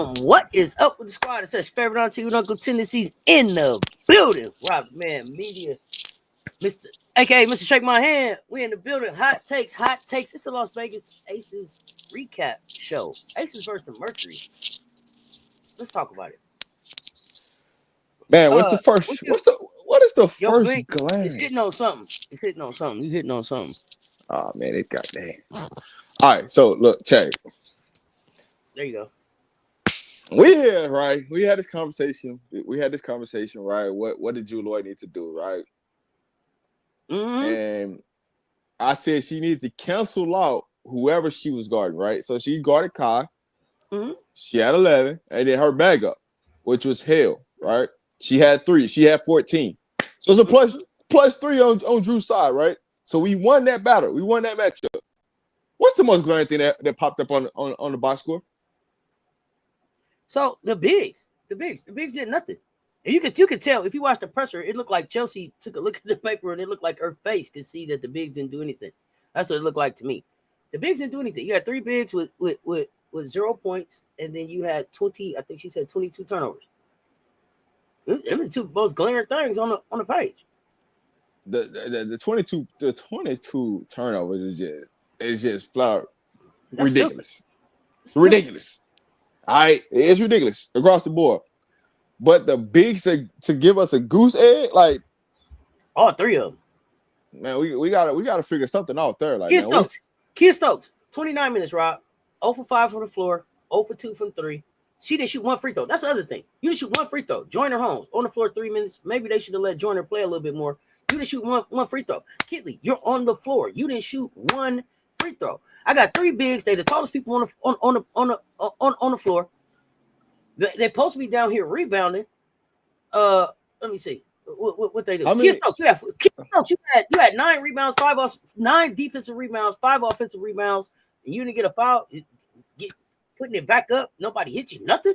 What is up with the squad? It says favorite auntie with Uncle Tennessee's in the building. Rob Man Media, Mr. AKA Mr. Shake My Hand. We in the building. Hot takes. It's the Las Vegas Aces recap show. Aces versus the Mercury. Let's talk about it. Man, what is the first glance? It's hitting on something. You hitting on something. Oh man, it got damn. All right, so look, check. There you go. We had this conversation. Right? What did Drew Lloyd need to do, right? Mm-hmm. And I said she needed to cancel out whoever she was guarding, right? So she guarded Kai. Mm-hmm. She had 11, and then her backup, which was Hale, right? She had 3. She had 14. So it's a plus 3 on Drew's side, right? So we won that battle. We won that matchup. What's the most glaring thing that popped up on the box score? So the bigs did nothing. And you could tell if you watch the presser, it looked like Chelsea took a look at the paper and it looked like her face could see that the bigs didn't do anything. That's what it looked like to me. The bigs didn't do anything. You had 3 bigs with 0 points, and then you had 20. I think she said 22 turnovers. It was the 2 most glaring things on the page. The 22 turnovers is just flat ridiculous. It's ridiculous. All right, it's ridiculous across the board. But the bigs to give us a goose egg, like all 3 of them. Man, we gotta figure something out there. Like Kia Stokes, 29 minutes, Rob. 0 for 5 from the floor, 0 for 2 from 3. She didn't shoot 1 free throw. That's the other thing. You didn't shoot 1 free throw. Joyner Holmes on the floor 3 minutes. Maybe they should have let Joyner play a little bit more. You didn't shoot one free throw. Kitley, you're on the floor. You didn't shoot 1 free throw. I got 3 bigs. They the tallest people on the floor. They're supposed to be down here rebounding. Let me see what they do. Kia Stokes, you had 9 rebounds, 9 defensive rebounds, 5 offensive rebounds, and you didn't get a foul. Putting it back up, nobody hit you. Nothing.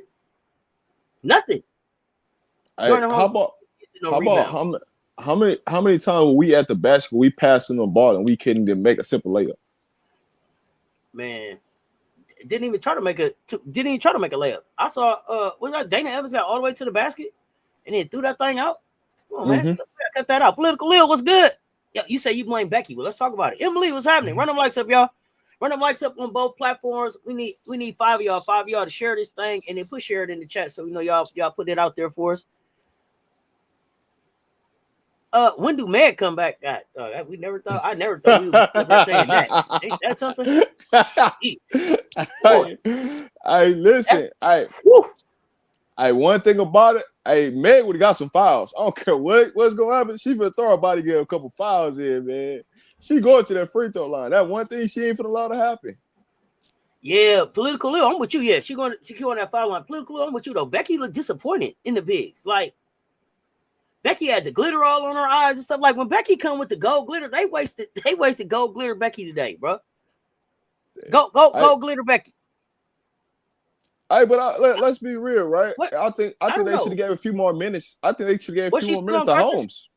How many times were we at the basket? We passing the ball and we couldn't even make a simple layup. Man, didn't even try to make a layup. I saw was that Dana Evans got all the way to the basket and then threw that thing out. Come on, man, let's cut that out. Political Lil, what's good? Yo, you say you blame Becky. Well, let's talk about it. Emily, what's happening? Run them likes up, y'all. Run them likes up on both platforms. We need 5 of y'all to share this thing and then share it in the chat so we know y'all put it out there for us. When do Meg come back? God, I never thought we would saying that. Ain't that something? Hey, listen. One thing about it, Meg would have got some fouls. I don't care what's going to happen. She finna throw her body, get a couple fouls in, man. She going to that free throw line. That one thing she ain't finna allow to happen. Yeah, Political Lil, I'm with you. Yeah, she going that foul line. Political Lil, I'm with you though. Becky looked disappointed in the bigs. Like Becky had the glitter all on her eyes and stuff. Like when Becky come with the gold glitter, they wasted gold glitter Becky today, bro. Gold glitter Becky. Hey, but let's be real, right? I think they should have gave a few more minutes. I think they should have gave a few more minutes to Holmes.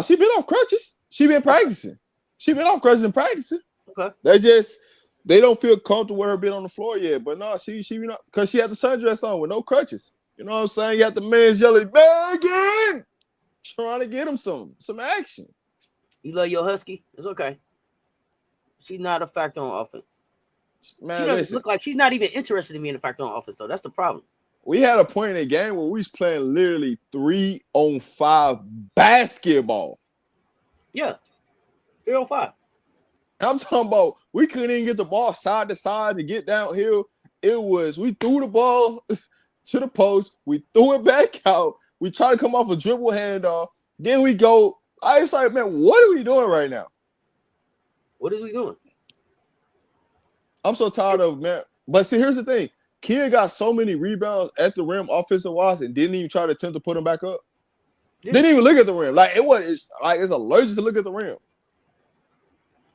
She been off crutches. She been practicing. She been off crutches and practicing. Okay. They don't feel comfortable with her being on the floor yet. But no, she because she had the sundress on with no crutches. You know what I'm saying? You got the man's yelling, Megan, trying to get him some action. You love your husky? It's okay. She's not a factor on offense. Man, she doesn't look like she's not even interested in being a factor on offense, though. That's the problem. We had a point in the game where we was playing literally 3-on-5 basketball. Yeah, 3-on-5. I'm talking about we couldn't even get the ball side to side to get downhill. We threw the ball to the post, we threw it back out. We tried to come off a dribble handoff. Then we go. I was like, man, what are we doing right now? What is we doing? I'm so tired of man. But see, here's the thing. Kia got so many rebounds at the rim offensive wise and didn't even try to attempt to put them back up. Yeah. Didn't even look at the rim. Like it's allergic to look at the rim.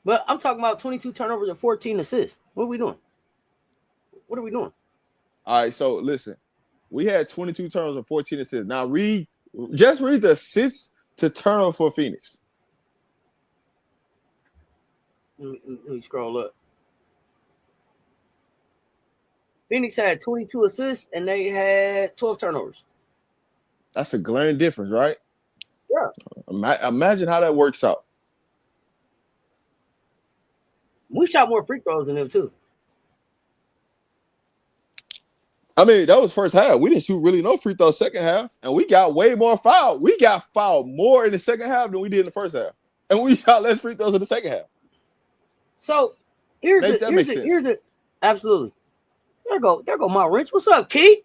But I'm talking about 22 turnovers and 14 assists. What are we doing? What are we doing? All right, so listen. We had 22 turnovers and 14 assists. Now read the assists to turnover for Phoenix. Let me scroll up. Phoenix had 22 assists and they had 12 turnovers. That's a glaring difference, right? Yeah. Imagine how that works out. We shot more free throws than them too. I mean, that was first half. We didn't shoot really no free throws second half, and we got way more fouled. We got fouled more in the second half than we did in the first half, and we shot less free throws in the second half. So here's the absolutely. There go my wrench. What's up, Keith?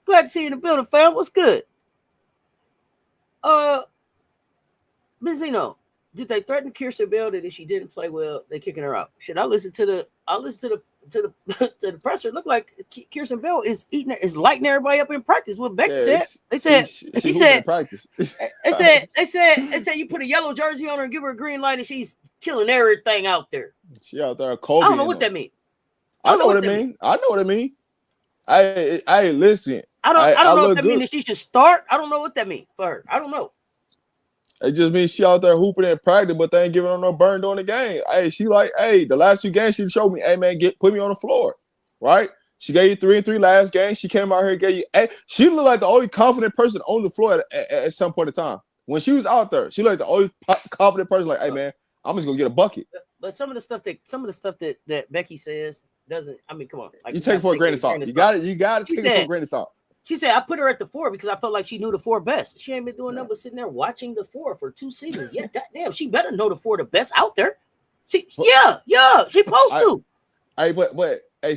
Glad to see you in the building, fam. What's good? Benzino, did they threaten Kirsten Bell that if she didn't play well, they kicking her out? Should I listen to the presser? It looked like Kirsten Bell is lighting everybody up in practice. What Becky said. They said she said practice. They said you put a yellow jersey on her and give her a green light and she's killing everything out there. She out there Kobe. I don't know what that means. I know what it mean. I know what it mean. I listen. I don't know if that means that she should start. I don't know what that means for her. I don't know. It just means she out there hooping in practice, but they ain't giving her no burn during the game. Hey, she like, the last 2 games she showed me, hey man, put me on the floor, right? She gave you 3 and 3 last game. She came out here and gave you. Hey, she looked like the only confident person on the floor at some point in time. When she was out there, she looked like the only confident person. Like, hey man, I'm just gonna get a bucket. But some of the stuff that Becky says doesn't. I mean, come on. Like, you take it for a grain of salt. You got to take it for a grain of salt. She said, I put her at the 4 because I felt like she knew the 4 best. She ain't been doing nothing but sitting there watching the 4 for 2 seasons. Yeah, goddamn, she better know the 4 the best out there. She supposed to.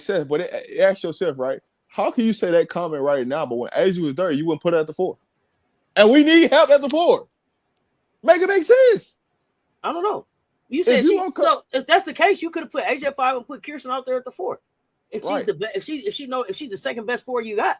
Seth, ask yourself, right? How can you say that comment right now? But when Asia was there, you wouldn't put her at the 4. And we need help at the 4. Make it make sense. I don't know. You said if that's the case, you could have put AJ at 5 and put Kirsten out there at the 4. If she's the best, if she's the second best 4 you got.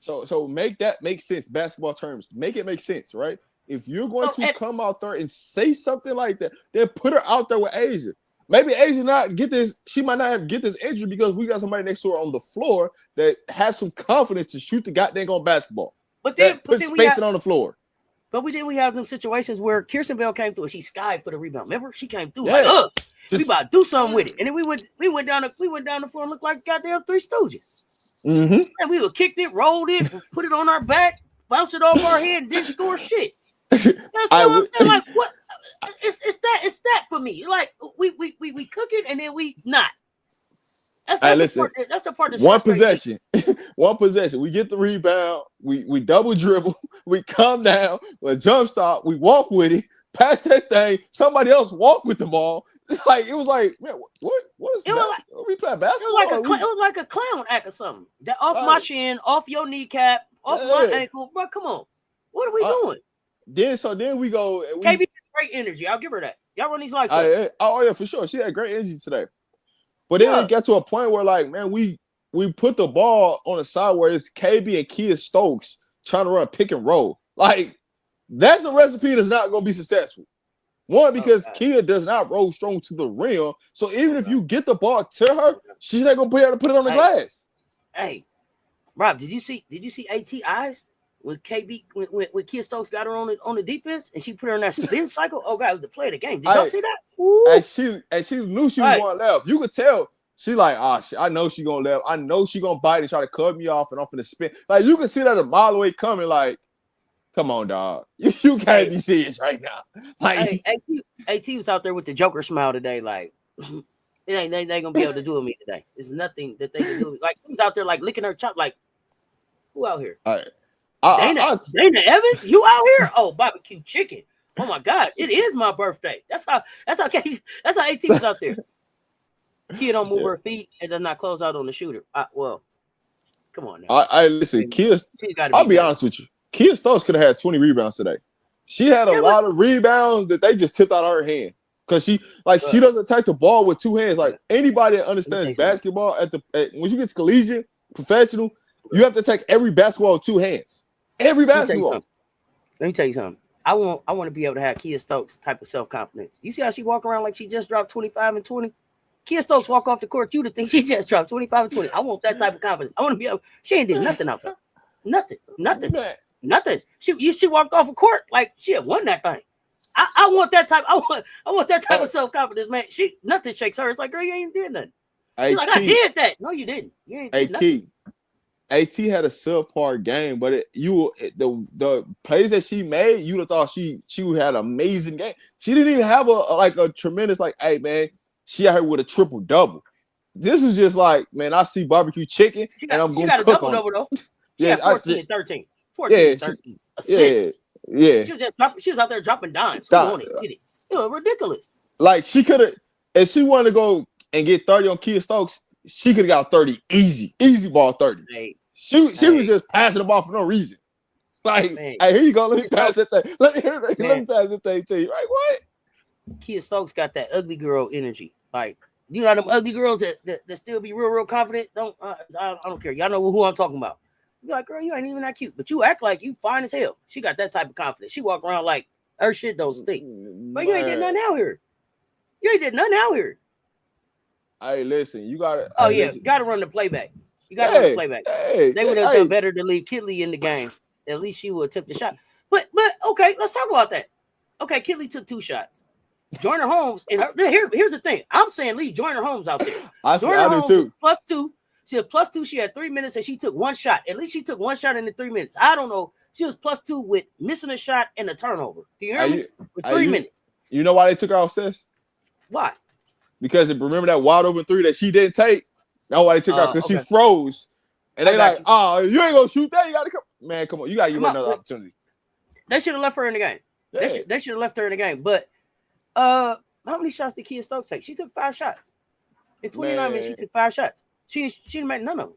So make that make sense, basketball terms. Make it make sense, right? If you're going to come out there and say something like that, then put her out there with Asia. Maybe Asia not get this. She might not get this injury because we got somebody next to her on the floor that has some confidence to shoot the goddamn on basketball. But then put spacing on the floor. But we have them situations where Kirsten Bell came through and she skied for the rebound. Remember, she came through we about to do something with it, and then we went down the floor and looked like goddamn 3 Stooges. Mm-hmm. And we kicked it, rolled it, put it on our back, bounced it off our head, and didn't score shit. That's what I'm saying. Like, what? It's that for me. Like, we cook it and then we not. That's the part. That's one possession. One possession. We get the rebound. We double dribble. We come down. We jump stop. We walk with it. Pass that thing. Somebody else walk with the ball. It was like, man, what is that? We play basketball. It was like a clown act or something. That off my shin, off your kneecap, off my ankle. Bro, come on. What are we doing? Then we go. KB had great energy. I'll give her that. Y'all run these lights. Oh yeah, for sure. She had great energy today. But then it got to a point where, like, man, we put the ball on the side where it's KB and Kia Stokes trying to run pick and roll. Like, that's a recipe that's not going to be successful. One, because Kia does not roll strong to the rim. So even if you get the ball to her, she's not going to be able to put it on the glass. Hey, Rob, did you see AT eyes when KB when Kia Stokes got her on the defense and she put her in that spin cycle? Oh God, it was the play of the game. Did y'all see that? And she knew she was going left. You could tell. She like, I know she going left. I know she going to bite and try to cut me off and off in the spin. Like, you can see that a mile away coming. Like, come on, dog. You can't be serious right now. Like, AT was out there with the Joker smile today. Like, they ain't gonna be able to do with me today. There's nothing that they can do. Like, he was out there like licking her chop. Like, who out here? Dana Evans, you out here? Oh, barbecue chicken. Oh my gosh, it is my birthday. That's how AT was out there. Kia don't move her feet and does not close out on the shooter. Well, come on now. Listen, I'll be honest with you. Kia Stokes could have had 20 rebounds today. She had a lot of rebounds that they just tipped out of her hand because she doesn't take the ball with 2 hands. Like, anybody that understands basketball when you get to collegiate, professional, you have to take every basketball with 2 hands. Every basketball. Let me tell you something. I want to be able to have Kia Stokes type of self-confidence. You see how she walk around like she just dropped 25 and 20? Kia Stokes walk off the court, you to think she just dropped 25 and 20. I want that type of confidence. I want to be able. She ain't did nothing out there. Nothing. She walked off a court like she had won that thing. I want that type. I want that type of self-confidence, man. Nothing shakes her. It's like, girl, you ain't did nothing. Hey, He's like, I did that. No, you didn't. You ain't Hey, did nothing. Key. AT had a subpar game, but the plays that she made, you'd have thought she had an amazing game. She didn't even have a tremendous hey man, she out here with a triple double. This was just like, man, I see barbecue chicken and I'm She gonna got a cook double on it. double though. She Yeah, had 14 and 13. 14 yeah, and 13. Assists. yeah. She was just dropping, she was out there dropping dimes. Who wanted to get it? It was ridiculous. Like she could have, if she wanted to go and get 30 on Kia Stokes, she could have got 30 easy ball 30. Hey, she was just passing the ball for no reason. Like, man. Hey, here you go. Let me pass that thing. Let me pass that thing to you. Right? What? Kia Stokes got that ugly girl energy. Like, you know them ugly girls that still be real confident. I don't care. Y'all know who I'm talking about. You're like, girl, you ain't even that cute, but you act like you fine as hell. She got that type of confidence. She walk around like her shit don't stink. But you ain't did nothing out here. You ain't did nothing out here. Hey, listen, you gotta. Oh yeah, gotta run the playback. You gotta run the playback. They would have done better to leave Kahleah in the game. At least she would have took the shot. But okay, let's talk about that. Okay, Kahleah took 2 shots. Joyner Holmes, and here's the thing. I'm saying leave Joyner Holmes out there. I do too. +2. She had +2. She had 3 minutes and she took 1 shot. At least she took 1 shot in the 3 minutes. I don't know. She was +2 with missing a shot and a turnover. Do you hear me? With 3 minutes. You know why they took her off, Cess? Why? Because remember that wide open 3 that she didn't take? That's why they took her because she froze. And they like, you ain't gonna shoot that. You gotta come. Man, come on. You gotta give her another opportunity. They should have left her in the game. Yeah. They should have left her in the game. But how many shots did Kia Stokes take? She took 5 shots. In 29 minutes, she took 5 shots. She didn't make none of them.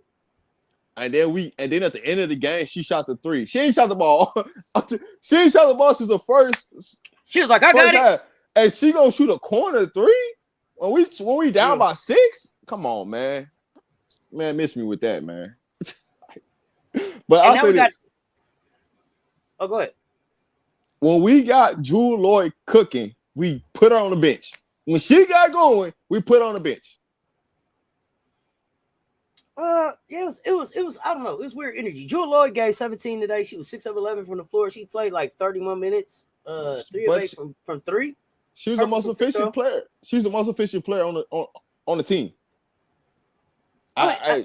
And then at the end of the game, she shot the 3. She ain't shot the ball. She ain't shot the ball since the first. She was like, I got it. Half. And she gonna shoot a corner 3 when we down by 6. Come on, man. Man, miss me with that, man. But I'll say this. Oh, go ahead. When we got Jewel Lloyd cooking, we put her on the bench. When she got going, we put her on the bench. It was I don't know. It was weird energy. Jewel Lloyd gave 17 today. She was 6 of 11 from the floor. She played like 31 minutes. 3 of 8 from 3. She was the most efficient player. She's the most efficient player on the team. I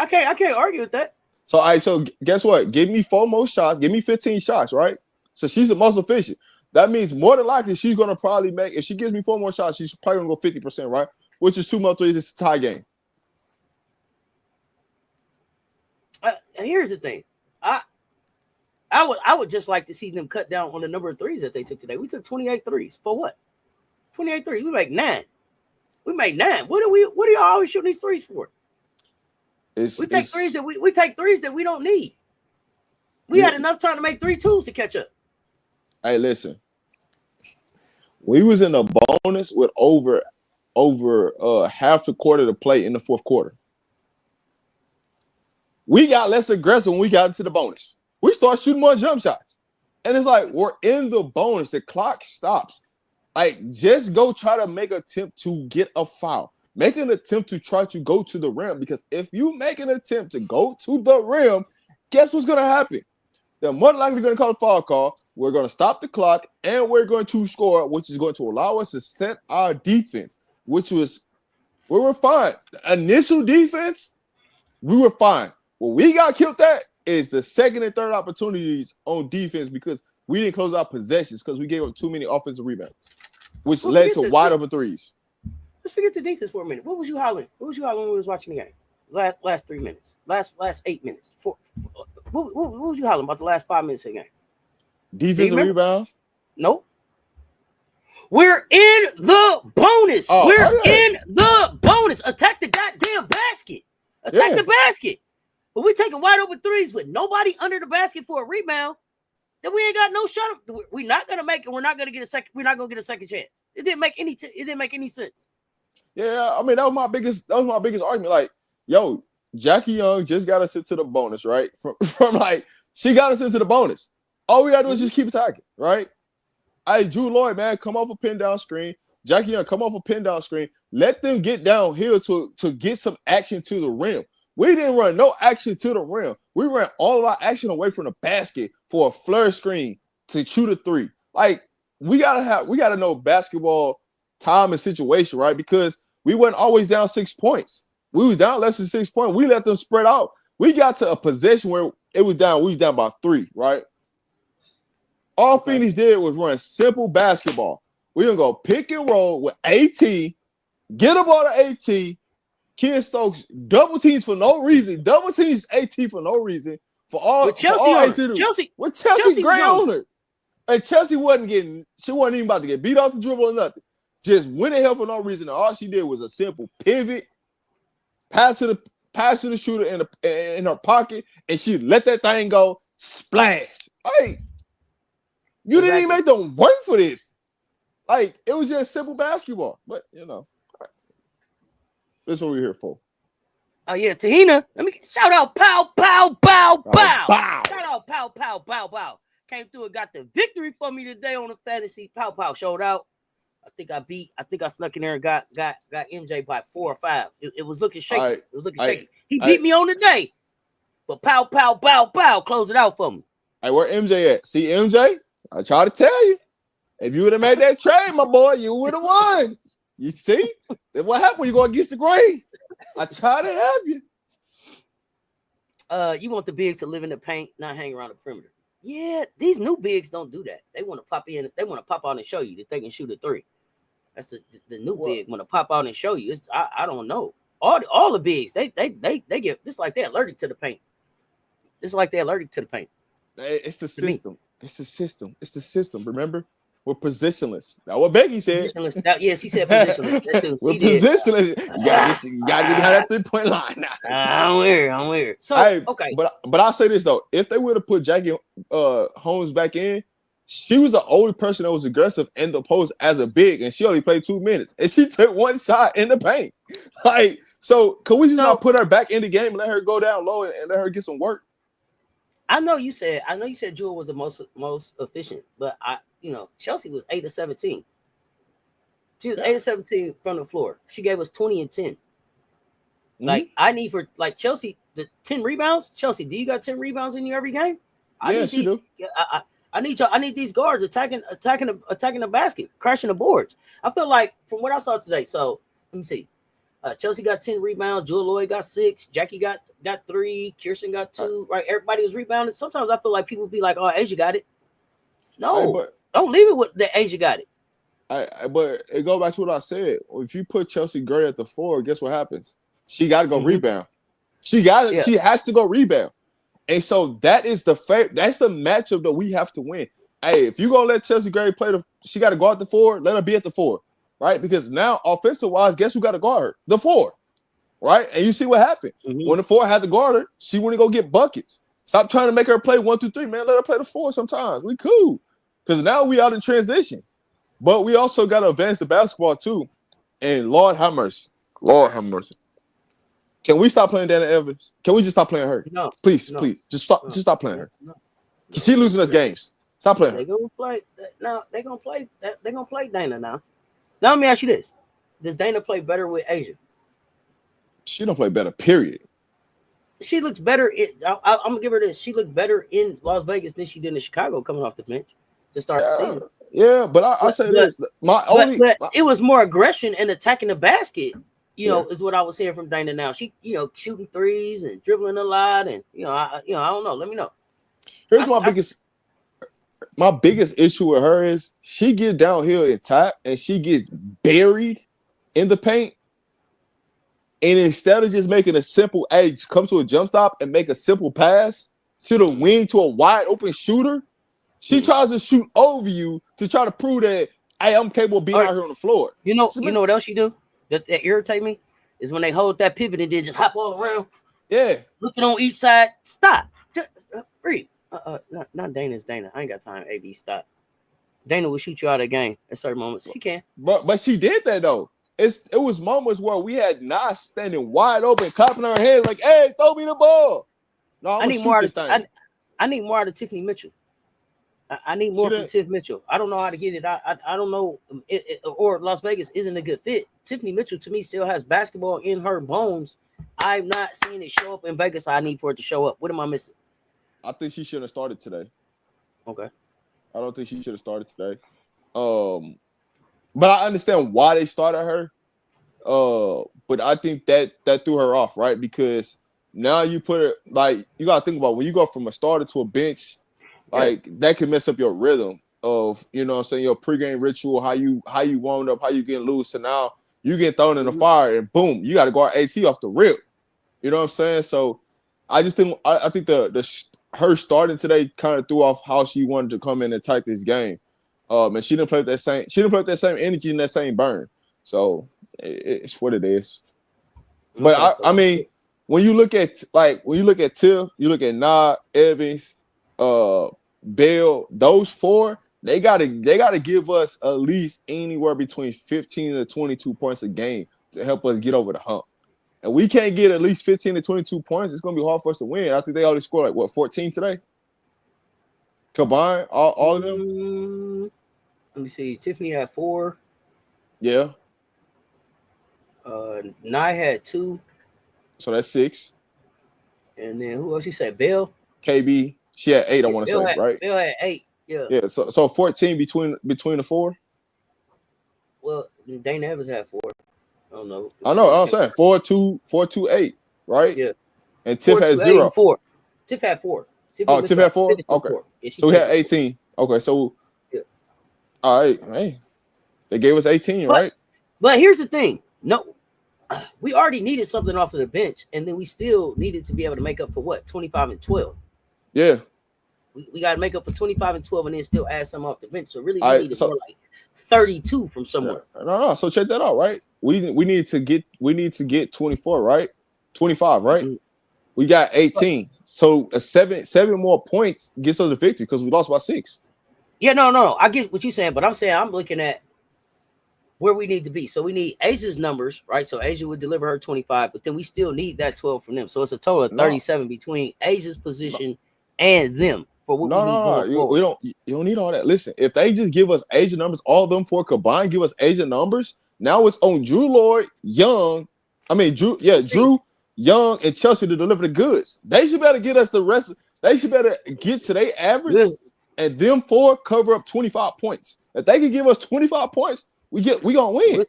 can't argue with that. So guess what? Give me 4 more shots. Give me 15 shots, right? So she's the most efficient. That means more than likely she's gonna probably make. If she gives me 4 more shots, she's probably gonna go 50%, right? Which is 2 more threes. It's a tie game. Here's the thing. I would just like to see them cut down on the number of threes that they took today. We took 28 threes. For what? 28 threes. We make 9. We made 9. What do y'all always shooting these threes for? We take threes that we don't need. We had enough time to make 3 twos to catch up. Hey, listen. We was in a bonus with over half the quarter to play in the 4th quarter. We got less aggressive when we got into the bonus. We start shooting more jump shots. And it's like, we're in the bonus. The clock stops. Like, just go try to make an attempt to get a foul. Make an attempt to try to go to the rim. Because if you make an attempt to go to the rim, guess what's going to happen? They're more than likely going to call a foul call. We're going to stop the clock, and we're going to score, which is going to allow us to set our defense, which was we were fine. The initial defense, we were fine. What we got killed at is the second and third opportunities on defense because we didn't close our possessions because we gave up too many offensive rebounds, which led to wide open threes. Let's forget the defense for a minute. What was you hollering? What was you hollering when we was watching the game? Last 3 minutes. Last 8 minutes. What was you hollering about the last 5 minutes of the game? Defensive rebounds? Nope. We're in the bonus. We're in the bonus. Attack the goddamn basket. Attack the basket. But we taking wide open threes with nobody under the basket for a rebound. Then we ain't got no shot. We're not gonna make it. We're not gonna get a second. We're not gonna get a second chance. It didn't make any sense. Yeah, I mean that was my biggest argument. Like, yo, Jackie Young just got us into the bonus, right? From like she got us into the bonus. All we gotta do is just keep attacking, right? Hey, Drew Lloyd, man, come off a pin down screen. Jackie Young, come off a pin down screen. Let them get downhill to get some action to the rim. We didn't run no action to the rim. We ran all of our action away from the basket for a flourish screen to shoot a 3. Like, we gotta know basketball time and situation, right? Because we weren't always down 6 points. We was down less than 6 points. We let them spread out. We got to a position where it was down. We was down by 3, right? All Phoenix did was run simple basketball. We gonna go pick and roll with AT, get the ball to AT, Ken Stokes double teams for no reason, double teams AT for no reason. For all with Chelsea for all on AT to Chelsea, with Chelsea Gray on on her. And Chelsea wasn't even about to get beat off the dribble or nothing. Just went ahead for no reason. And all she did was a simple pivot, pass to the shooter in her pocket, and she let that thing go, splash. Like, you didn't even make them work for this. Like, it was just simple basketball. But, you know, that's what we're here for. Oh, yeah, Tahina. Let me shout out Pow, Pow, Bow, Bow. Bow. Shout out Pow, Pow, Bow, Bow. Came through and got the victory for me today on the fantasy. Pow, Pow showed out. I think I snuck in there and got MJ by 4 or 5. It was looking shaky. It was looking shaky. He beat me on the day. But Pow, Pow, Bow, Bow closed it out for me. Hey, where MJ at? See, MJ, I try to tell you. If you would have made that trade, my boy, you would have won. You see? Then what happened when you go against the grain? I try to help you. You want the bigs to live in the paint, not hang around the perimeter. Yeah, these new bigs don't do that. They want to pop in. They want to pop out and show you that they can shoot a 3. That's the new big want to pop out and show you. It's I don't know. All the bigs they get. It's like they're allergic to the paint. It's like they're allergic to the paint. It's the system. It's the system. It's the system. Remember, we're positionless. That's what Becky said. Yeah, she said positionless. We're positionless. You gotta get behind that 3-point line now. I'm weird. So okay, but I'll say this though: if they would have put Jackie Holmes back in, she was the only person that was aggressive in the post as a big, and she only played 2 minutes, and she took 1 shot in the paint. Like, so can we just not put her back in the game and let her go down low and let her get some work? I know you said Jewel was the most efficient, but Chelsea was 8 of 17. She was 8 of 17 from the floor. She gave us 20 and 10. Mm-hmm. Like, I need for like Chelsea the 10 rebounds. Chelsea, do you got 10 rebounds in you every game? She do. I need these guards attacking the basket, crashing the boards. I feel like from what I saw today. So let me see. Chelsea got 10 rebounds. Jewel Lloyd got 6. Jackie got 3. Kirsten got 2. Right? Everybody was rebounding. Sometimes I feel like people be like, "Oh, Asia got it." No, don't leave it with the Asia got it. But it goes back to what I said. If you put Chelsea Gray at the 4, guess what happens? She got to go rebound. She has to go rebound. And so that is that's the matchup that we have to win. Hey, if you're gonna let Chelsea Gray play she got to guard the 4, let her be at the 4, right? Because now offensive wise, guess who got to guard her? The 4, right? And you see what happened when the 4 had to guard her, she wouldn't go get buckets. Stop trying to make her play 1, 2, 3, man. Let her play the 4 sometimes. We cool, because now we out in transition, but we also got to advance the basketball too. And Lord have mercy. Can we stop playing Dana Evans? Can we just stop playing her? No. Please. Just stop playing her. She losing us games. Stop playing her. They're gonna play now. They're gonna play Dana now. Now let me ask you this: does Dana play better with Asia? She don't play better, period. She looks better. I'm gonna give her this. She looked better in Las Vegas than she did in Chicago coming off the bench to start the season. Yeah, but I say this. But it was more aggression and attacking the basket. Is what I was hearing from Dana now. She, shooting threes and dribbling a lot, and I don't know. Let me know. Here's my biggest issue with her is she gets downhill and tap, and she gets buried in the paint. And instead of just making a simple come to a jump stop and make a simple pass to the wing to a wide open shooter, she tries to shoot over you to try to prove that, hey, I'm capable of being out here on the floor. You know what else she do? That irritate me is when they hold that pivot and then just hop all around. Yeah. Looking on each side. Stop. Just breathe. Not Dana's Dana. I ain't got time. AB, stop. Dana will shoot you out of the game at certain moments. She can. But she did that though. It was moments where we had Nas standing wide open, clapping her hands like, hey, throw me the ball. No, I need more out of Tiffany Mitchell. I need more from Tiff Mitchell. I don't know how to get it. I don't know. Or Las Vegas isn't a good fit. Tiffany Mitchell, to me, still has basketball in her bones. I'm not seeing it show up in Vegas. I need for it to show up. What am I missing? I think she should have started today. Okay. I don't think she should have started today. But I understand why they started her. But I think that threw her off, right? Because now you put her like you gotta think about when you go from a starter to a bench, like that can mess up your rhythm of what I'm saying, your pregame ritual, how you warmed up, how you getting loose. So now you get thrown in the fire and boom, you got to guard AT off the rip. You know what I'm saying? So I just think I think her starting today kind of threw off how she wanted to come in and attack this game. And she didn't play with that same energy and that same burn. So it's what it is. But I mean, when you look at Tiff, you look at Nah, Evans, Bell, those four, they gotta give us at least anywhere between 15 to 22 points a game to help us get over the hump. And we can't get at least 15 to 22 points. It's gonna be hard for us to win. I think they already scored 14 today. Combined, all of them. Let me see. Tiffany had 4. Yeah. Nye had 2. So that's 6. And then who else you said? Bell? KB. She had 8, I want to say, right? Bell had 8. Yeah. Yeah. So 14 between the 4. Well, Dana Evans had 4. I don't know. I know. I'm saying 4, 2, 8, right? Yeah. And Tiff had 0. 4. Tiff had 4. Tiff had 4. Okay. 4. Yeah, so we had 18. Okay. So. Yeah. All right. Hey, they gave us 18, right? But here's the thing. No, we already needed something off of the bench, and then we still needed to be able to make up for what 25 and 12. Yeah. We got to make up for 25 and 12, and then still add some off the bench. So really, we needed more like 32 from somewhere. Yeah. No. So check that out, right? We need to get 24, right? 25, right? Mm-hmm. We got 18. So a 7 more points gets us a victory because we lost by 6. Yeah, no. I get what you're saying, but I'm looking at where we need to be. So we need Asia's numbers, right? So Asia would deliver her 25, but then we still need that 12 from them. So it's a total of 37 between Asia's position and them. For what you don't need all that. Listen, if they just give us Asia numbers, all of them 4 combined give us Asia numbers. Now it's on Drew Lloyd, Young, Young, and Chelsea to deliver the goods. They should better get us the rest. They should better get to their average, and them 4 cover up 25 points. If they can give us 25 points, we gonna win.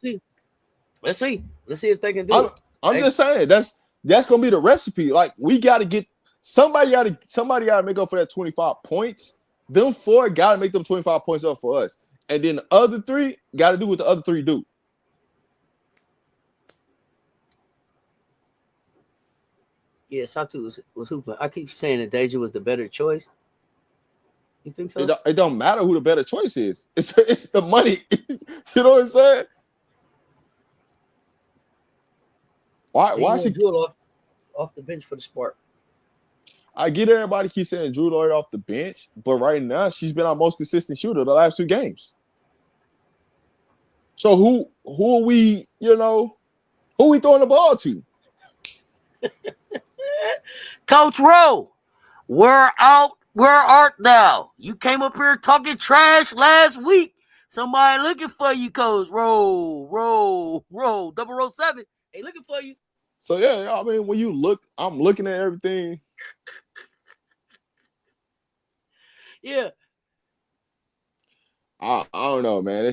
Let's see if they can do it. I'm just saying that's gonna be the recipe. Like we gotta get. Somebody got to make up for that 25 points. Them 4 got to make them 25 points up for us. And then the other 3 got to do what the other 3 do. Yeah, Satu was hooping. I keep saying that Deja was the better choice. You think so? It don't matter who the better choice is. It's the money. You know what I'm saying? Why she off the bench for the Spark? I get everybody keeps saying Drew Lloyd off the bench, but right now she's been our most consistent shooter the last 2 games. So who are we, who are we throwing the ball to? Coach Rowe, where art thou? You came up here talking trash last week. Somebody looking for you, Coach Rowe, 007. They looking for you. So yeah, I mean, when you look, I'm looking at everything. Yeah. I don't know, man.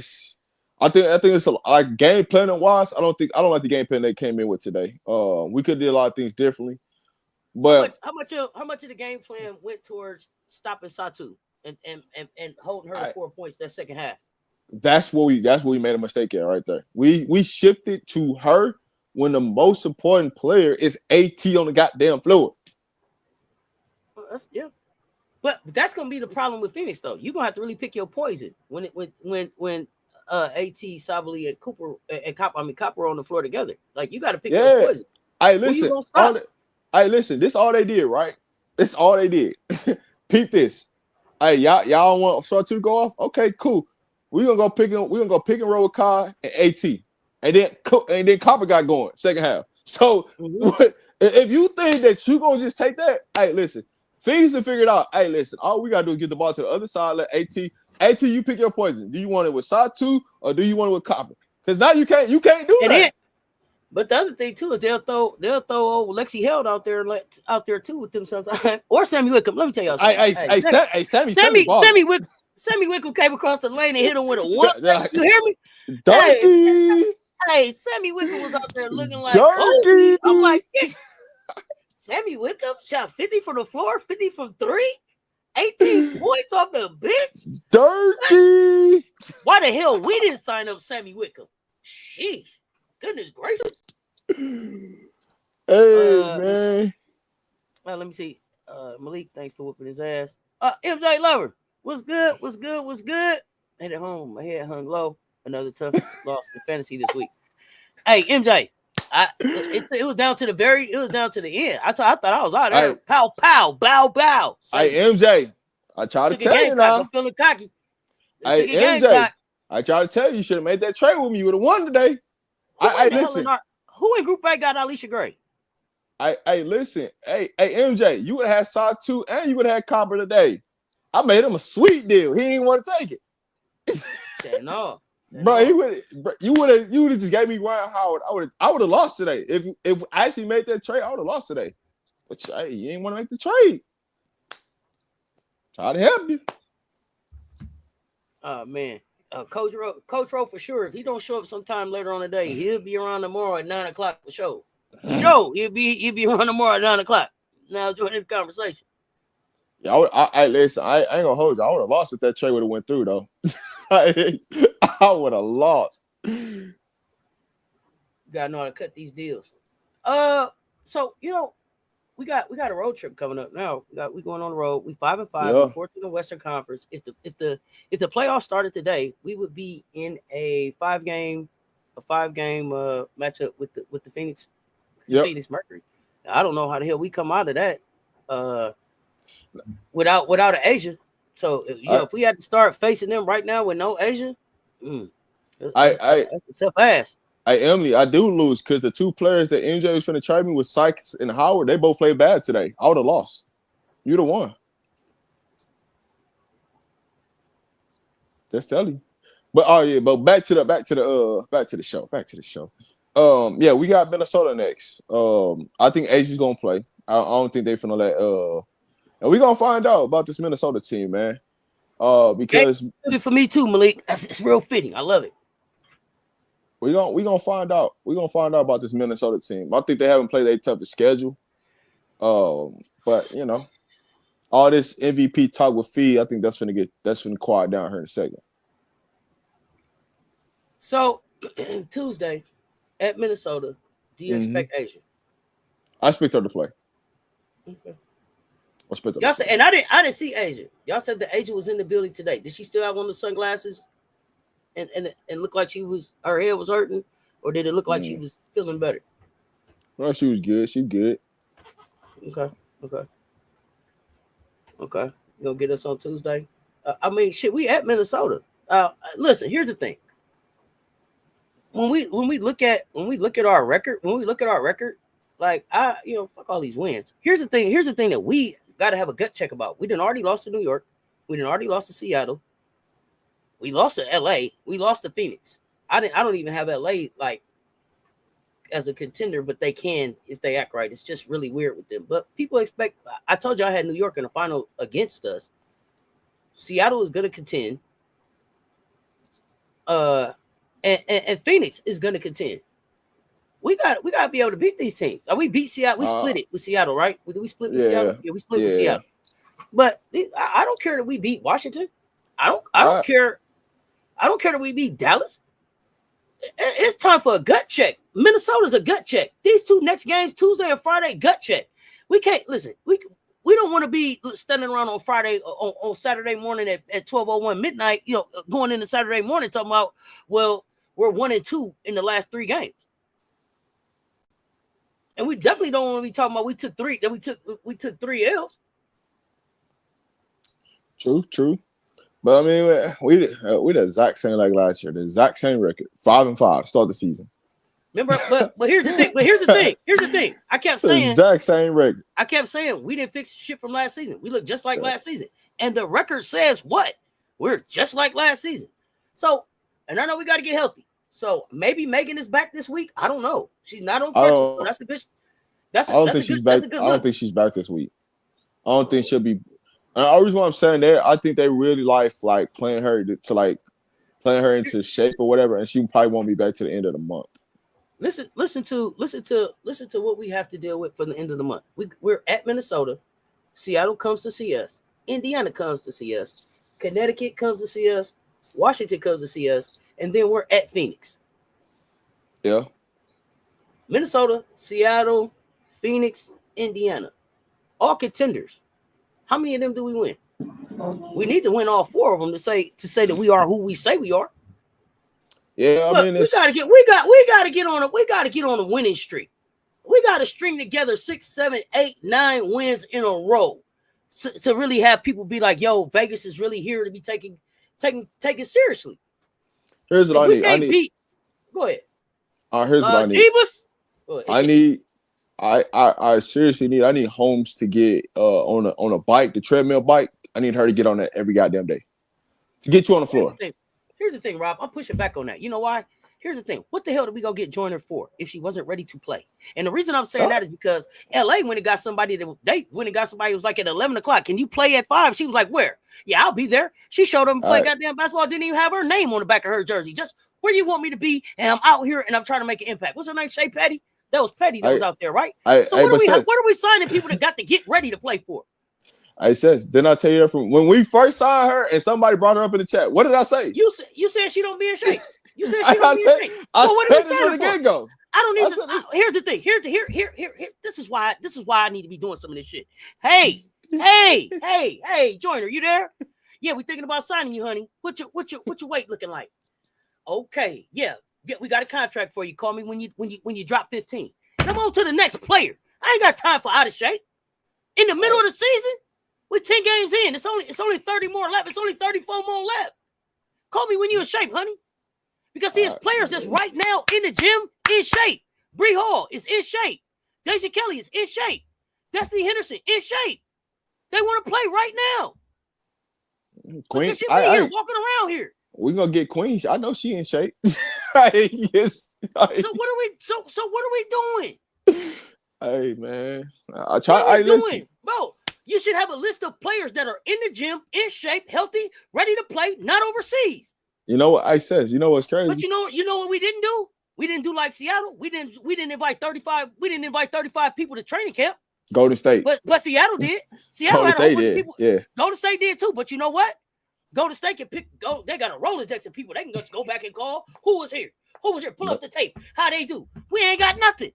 I think it's like game planning wise. I don't like the game plan they came in with today. We could do a lot of things differently. But how much of the game plan went towards stopping Satu and holding her to 4 points that second half? That's where we made a mistake at right there. We shifted to her when the most important player is AT on the goddamn floor. Yeah. But that's gonna be the problem with Phoenix, though. You're gonna have to really pick your poison when AT, Sabali, and Cooper and Copper on the floor together. Like you got to pick your poison. Listen. This all they did, right? This all they did. Peep this. Hey, y'all want Satu to go off? Okay, cool. We're gonna go pick and roll with Kai and AT, and then Copper got going second half. So if you think that you gonna just take that, hey, listen. Phoenix to figure it out. Hey, listen, all we gotta do is get the ball to the other side. Let AT, you pick your poison. Do you want it with Satu or do you want it with Copper? Because now you can't do that. But the other thing too is they'll throw old Lexi Held out there too with them sometimes. Or Sammy Wickham. Let me tell y'all something. Sammy Wickham came across the lane and hit him with a one. You hear me? Donkey. Hey, Sammy Wickham was out there looking like Turkey. Kobe. I'm like, yeah. Sammy Wickham shot 50 from the floor, 50 from 3, 18 points off the bench. Turkey. Why the hell we didn't sign up Sammy Wickham? Sheesh. Goodness gracious. Hey, man. Well, let me see. Malik, thanks for whooping his ass. MJ Lover, what's good? What's good? What's good? Headed home. My head hung low. Another tough loss in fantasy this week. Hey, MJ. It was down to the end. I thought I was out there. Pow, pow, bow, bow. Hey, MJ. I try to tell you now. I'm feeling cocky. Hey, MJ. I try to tell you, you should have made that trade with me. You would have won today. Listen. Who in Group A got Alicia Gray? Listen. Hey, MJ, you would have had Satu and you would have had Copper today. I made him a sweet deal. He didn't want to take it. No. Bro, you would have just gave me Ryan Howard. I would have lost today. If I actually made that trade, I would have lost today. But you didn't want to make the trade. Try to help you. Oh man. Coach Rowe for sure. If he don't show up sometime later on today, he'll be around tomorrow at 9:00 for sure. For sure. He'll be around tomorrow at 9:00. Now join the conversation. Yeah, listen, I ain't gonna hold you. I would have lost if that trade would have went through though. I would have lost. You gotta know how to cut these deals. So we got a road trip coming up now. We going on the road. We 5-5. Yeah. We're fourth in the Western Conference. If the playoffs started today, we would be in a five game matchup with the Phoenix Mercury. Now, I don't know how the hell we come out of that without an Asia. So if we had to start facing them right now with no Asia, that's a tough ass. Hey, Emily, I do lose because the two players that MJ was finna trade me with Sykes and Howard, they both played bad today. I would have lost. You'd have won. Just tell you. But back to the show. Yeah, we got Minnesota next. I think Asia's gonna play. I don't think they're finna let and we're gonna find out about this Minnesota team, man. Because for me too, Malik. It's real fitting. I love it. We're gonna find out. We're gonna find out about this Minnesota team. I think they haven't played their toughest schedule. But all this MVP talk with Fee, I think that's gonna quiet down here in a second. So Tuesday at Minnesota, do you expect Asia? I expect her to play. Okay. I expect her. Y'all said, and I didn't see Asia. Y'all said that Asia was in the building today. Did she still have on the sunglasses? And look like her head was hurting, or did it look like she was feeling better? Well, she was good. She's good. Okay. You gonna get us on Tuesday? I mean, shit, we at Minnesota. Listen, here's the thing. When we look at our record, like fuck all these wins. Here's the thing that we gotta have a gut check about. We done already lost to New York. We done already lost to Seattle. We lost to LA. We lost to Phoenix. I don't even have LA like as a contender, but they can if they act right. It's just really weird with them. But people expect. I told you I had New York in the final against us. Seattle is going to contend. And Phoenix is going to contend. We got to be able to beat these teams. We beat Seattle. We split it with Seattle, right? Did we split with Seattle? Yeah, we split with Seattle. But I don't care that we beat Washington. I don't care. I don't care that we beat Dallas. It's time for a gut check. Minnesota's a gut check. These two next games, Tuesday and Friday, gut check. We can't listen. We don't want to be standing around on Friday on Saturday morning at 12:01 midnight. Going into Saturday morning talking about we're 1-2 in the last 3 games, and we definitely don't want to be talking about we took 3 L's. True. But I mean, we the exact same like last year. The exact same record, 5-5, start the season. Remember, but here's the thing. I kept saying the exact same record. I kept saying we didn't fix shit from last season. We look just like last season, and the record says what? We're just like last season. So, and I know we got to get healthy. So maybe Megan is back this week. I don't know. She's not on crutches. So that's a good. I don't think she's back. I don't think she's back this week. I don't think she'll be. And the reason why I'm saying that, I think they really like playing her into shape or whatever, and she probably won't be back to the end of the month. Listen to what we have to deal with for the end of the month. We're at Minnesota. Seattle comes to see us. Indiana comes to see us. Connecticut comes to see us. Washington comes to see us. And then we're at Phoenix. Yeah. Minnesota, Seattle, Phoenix, Indiana. All contenders. How many of them do we win? We need to win all 4 of them to say that we are who we say we are. Yeah, Look, we gotta get on a winning streak. We gotta string together 6, 7, 8, 9 wins in a row to really have people be like, "Yo, Vegas is really here to be taken seriously." Here's what I need. Go ahead. Here's what I need. I need. I seriously need. I need Holmes to get on a bike, the treadmill bike. I need her to get on that every goddamn day to get you on the floor. Here's the thing, Rob. I'm pushing back on that. You know why? Here's the thing. What the hell did we go get Joyner for if she wasn't ready to play? And the reason I'm saying that is because LA went and got somebody who was like at 11 o'clock. Can you play at 5? She was like, where? Yeah, I'll be there. She showed up and played goddamn basketball. Didn't even have her name on the back of her jersey. Just where you want me to be. And I'm out here and I'm trying to make an impact. What's her name? Shea Petty? That was Petty that was out there, right? So what are we signing people that got to get ready to play for? I said, didn't I tell you that from when we first signed her and somebody brought her up in the chat? What did I say? You said she don't be in shape. You said she don't be in shape. I said this from the get-go. I don't need to. Here's the thing. Here. This is why I need to be doing some of this shit. Hey, Joyner, you there? Yeah, we thinking about signing you, honey. What's your weight looking like? Okay, yeah, we got a contract for you. Call me when you drop 15. And I'm on to the next player. I ain't got time for out of shape. In the middle of the season, we're 10 games in. It's only 30 more left. It's only 34 more left. Call me when you're in shape, honey. Because see, it's players that's right now in the gym in shape. Bree Hall is in shape. Deja Kelly is in shape. Destiny Henderson in shape. They want to play right now. Queen, she be here walking around here. We're gonna get Queen. I know she in shape. Yes. So what are we doing? Hey man, listen, bro. You should have a list of players that are in the gym, in shape, healthy, ready to play, not overseas. You know what I said? You know what's crazy? But you know what we didn't do? We didn't do like Seattle. We didn't invite 35. We didn't invite 35 people to training camp. Golden State. But Seattle did. Seattle Golden State did. People. Yeah. Golden State did too. But you know what? Golden State can pick. They got a Rolodex of people. They can just go back and call. Who was here? Who was here? Pull up the tape. How they do? We ain't got nothing.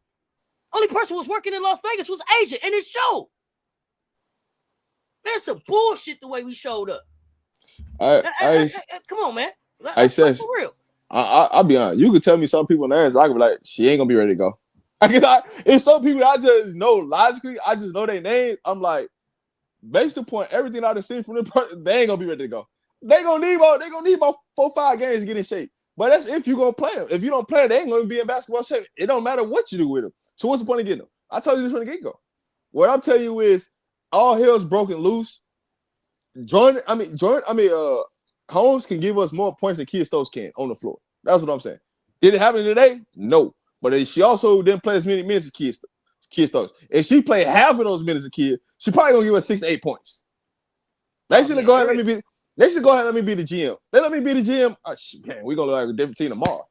Only person who was working in Las Vegas was Asia, and it showed. That's some bullshit the way we showed up. Come on, man. I said for real. I'll be honest. You could tell me some people in there, I could be like, she ain't gonna be ready to go. It's some people I just know logically. I just know their names. I'm like, based upon everything I've seen from them, they ain't gonna be ready to go. They gonna need about 4-5 games to get in shape. But that's if you gonna play them. If you don't play them, they ain't gonna be in basketball shape. It don't matter what you do with them. So what's the point of getting them? I told you this from the get-go. What I'm telling you is all hell's broken loose. Holmes can give us more points than Kia Stokes can on the floor. That's what I'm saying. Did it happen today? No. But she also didn't play as many minutes as Kia Stokes. If she played half of those minutes as Kia, she probably gonna give us 6 to 8 points. They should go ahead and let me be the GM. They let me be the GM. Man, we're gonna look like a different team tomorrow.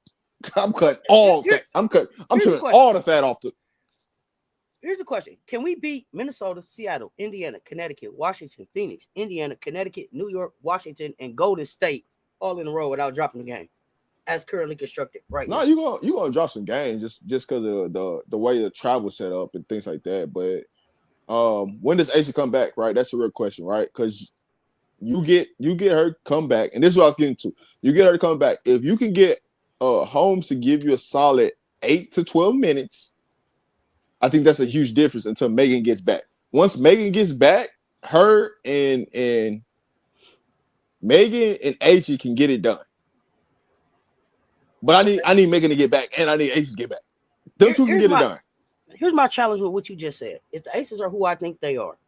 I'm cutting all I'm trimming all the fat off. Here's the question. Can we beat Minnesota, Seattle, Indiana, Connecticut, Washington, Phoenix, Indiana, Connecticut, New York, Washington, and Golden State all in a row without dropping the game as currently constructed right now? No, you're gonna drop some games just because of the way the travel set up and things like that. But when does Asia come back, right? That's a real question, right? Because you get her come back, and this is what I was getting to. You get her to come back. If you can get Holmes to give you a solid 8 to 12 minutes, I think that's a huge difference until Megan gets back. Once Megan gets back, her and Megan and AG can get it done. But I need Megan to get back, and I need AG to get back. Them two can get it done. Here's my challenge with what you just said. If the Aces are who I think they are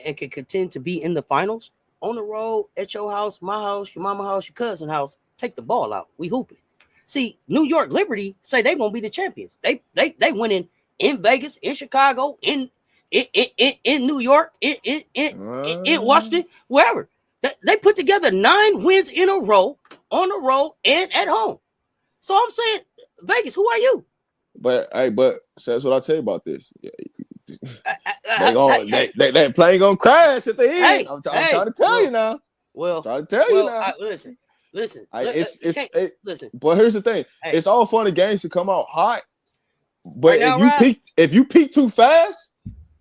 and can continue to be in the finals, on the road, at your house, my house, your mama house, your cousin house, take the ball out. We hooping. See, New York Liberty say they gonna be the champions. They winning in Vegas, in Chicago, in New York, in Washington, wherever. They put together 9 wins in a row on the road and at home. So I'm saying, Vegas, who are you? But that's what I tell you about this. Yeah, Hey, that plane gonna crash at the end. hey, I'm trying to tell you now. Well, I'm trying to tell you now. Listen. Listen. Listen. But here's the thing: Hey, it's all fun and games to come out hot. But right now, Rob, if you peak too fast,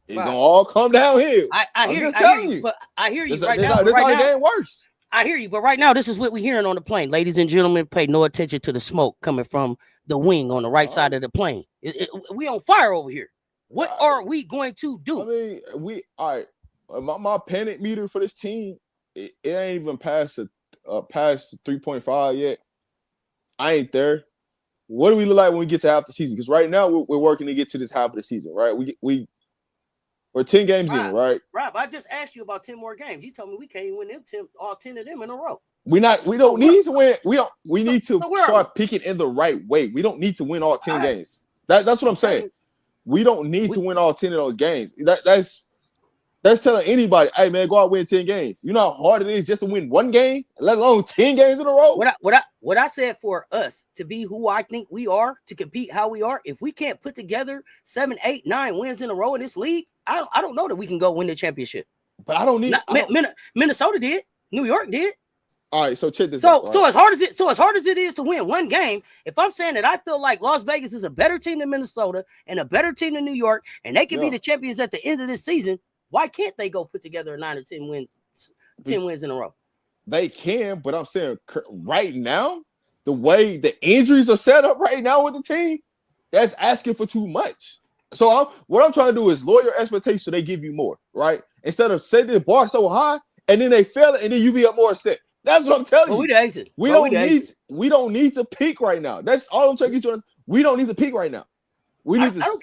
it's Rob, gonna all come downhill. I hear you. But I hear you right now. This how the game works. I hear you, but right now, this is what we're hearing on the plane. Ladies and gentlemen, pay no attention to the smoke coming from the wing on the right side of the plane. We on fire over here. What are we going to do? I mean, all right. My panic meter for this team, it ain't even past 3.5 yet. I ain't there. What do we look like when we get to half the season? Because right now we're working to get to this half of the season, right? We're 10 games in, right? Rob, I just asked you about 10 more games. You told me we can't even win all 10 of them in a row. We don't need to win. We need to start picking in the right way. We don't need to win all 10 games. That's what I'm saying. We don't need to win all 10 of those games. That's telling anybody, hey man, go out and win 10 games. You know how hard it is just to win one game, let alone 10 games in a row. What I said for us to be who I think we are, to compete how we are, if we can't put together 7, 8, 9 wins in a row in this league, I don't know that we can go win the championship. But I don't need Minnesota did, New York did. All right, so check this out. So as hard as it is to win one game, if I'm saying that I feel like Las Vegas is a better team than Minnesota and a better team than New York, and they can be the champions at the end of this season, why can't they go put together a 9 or 10 wins in a row? They can, but I'm saying right now, the way the injuries are set up right now with the team, that's asking for too much. So what I'm trying to do is lower your expectations so they give you more, right? Instead of setting the bar so high and then they fail it and then you be up more set. That's what I'm telling you. We the aces. We don't need to peak right now. That's all I'm trying to get you on. We don't need to peak right now. We need to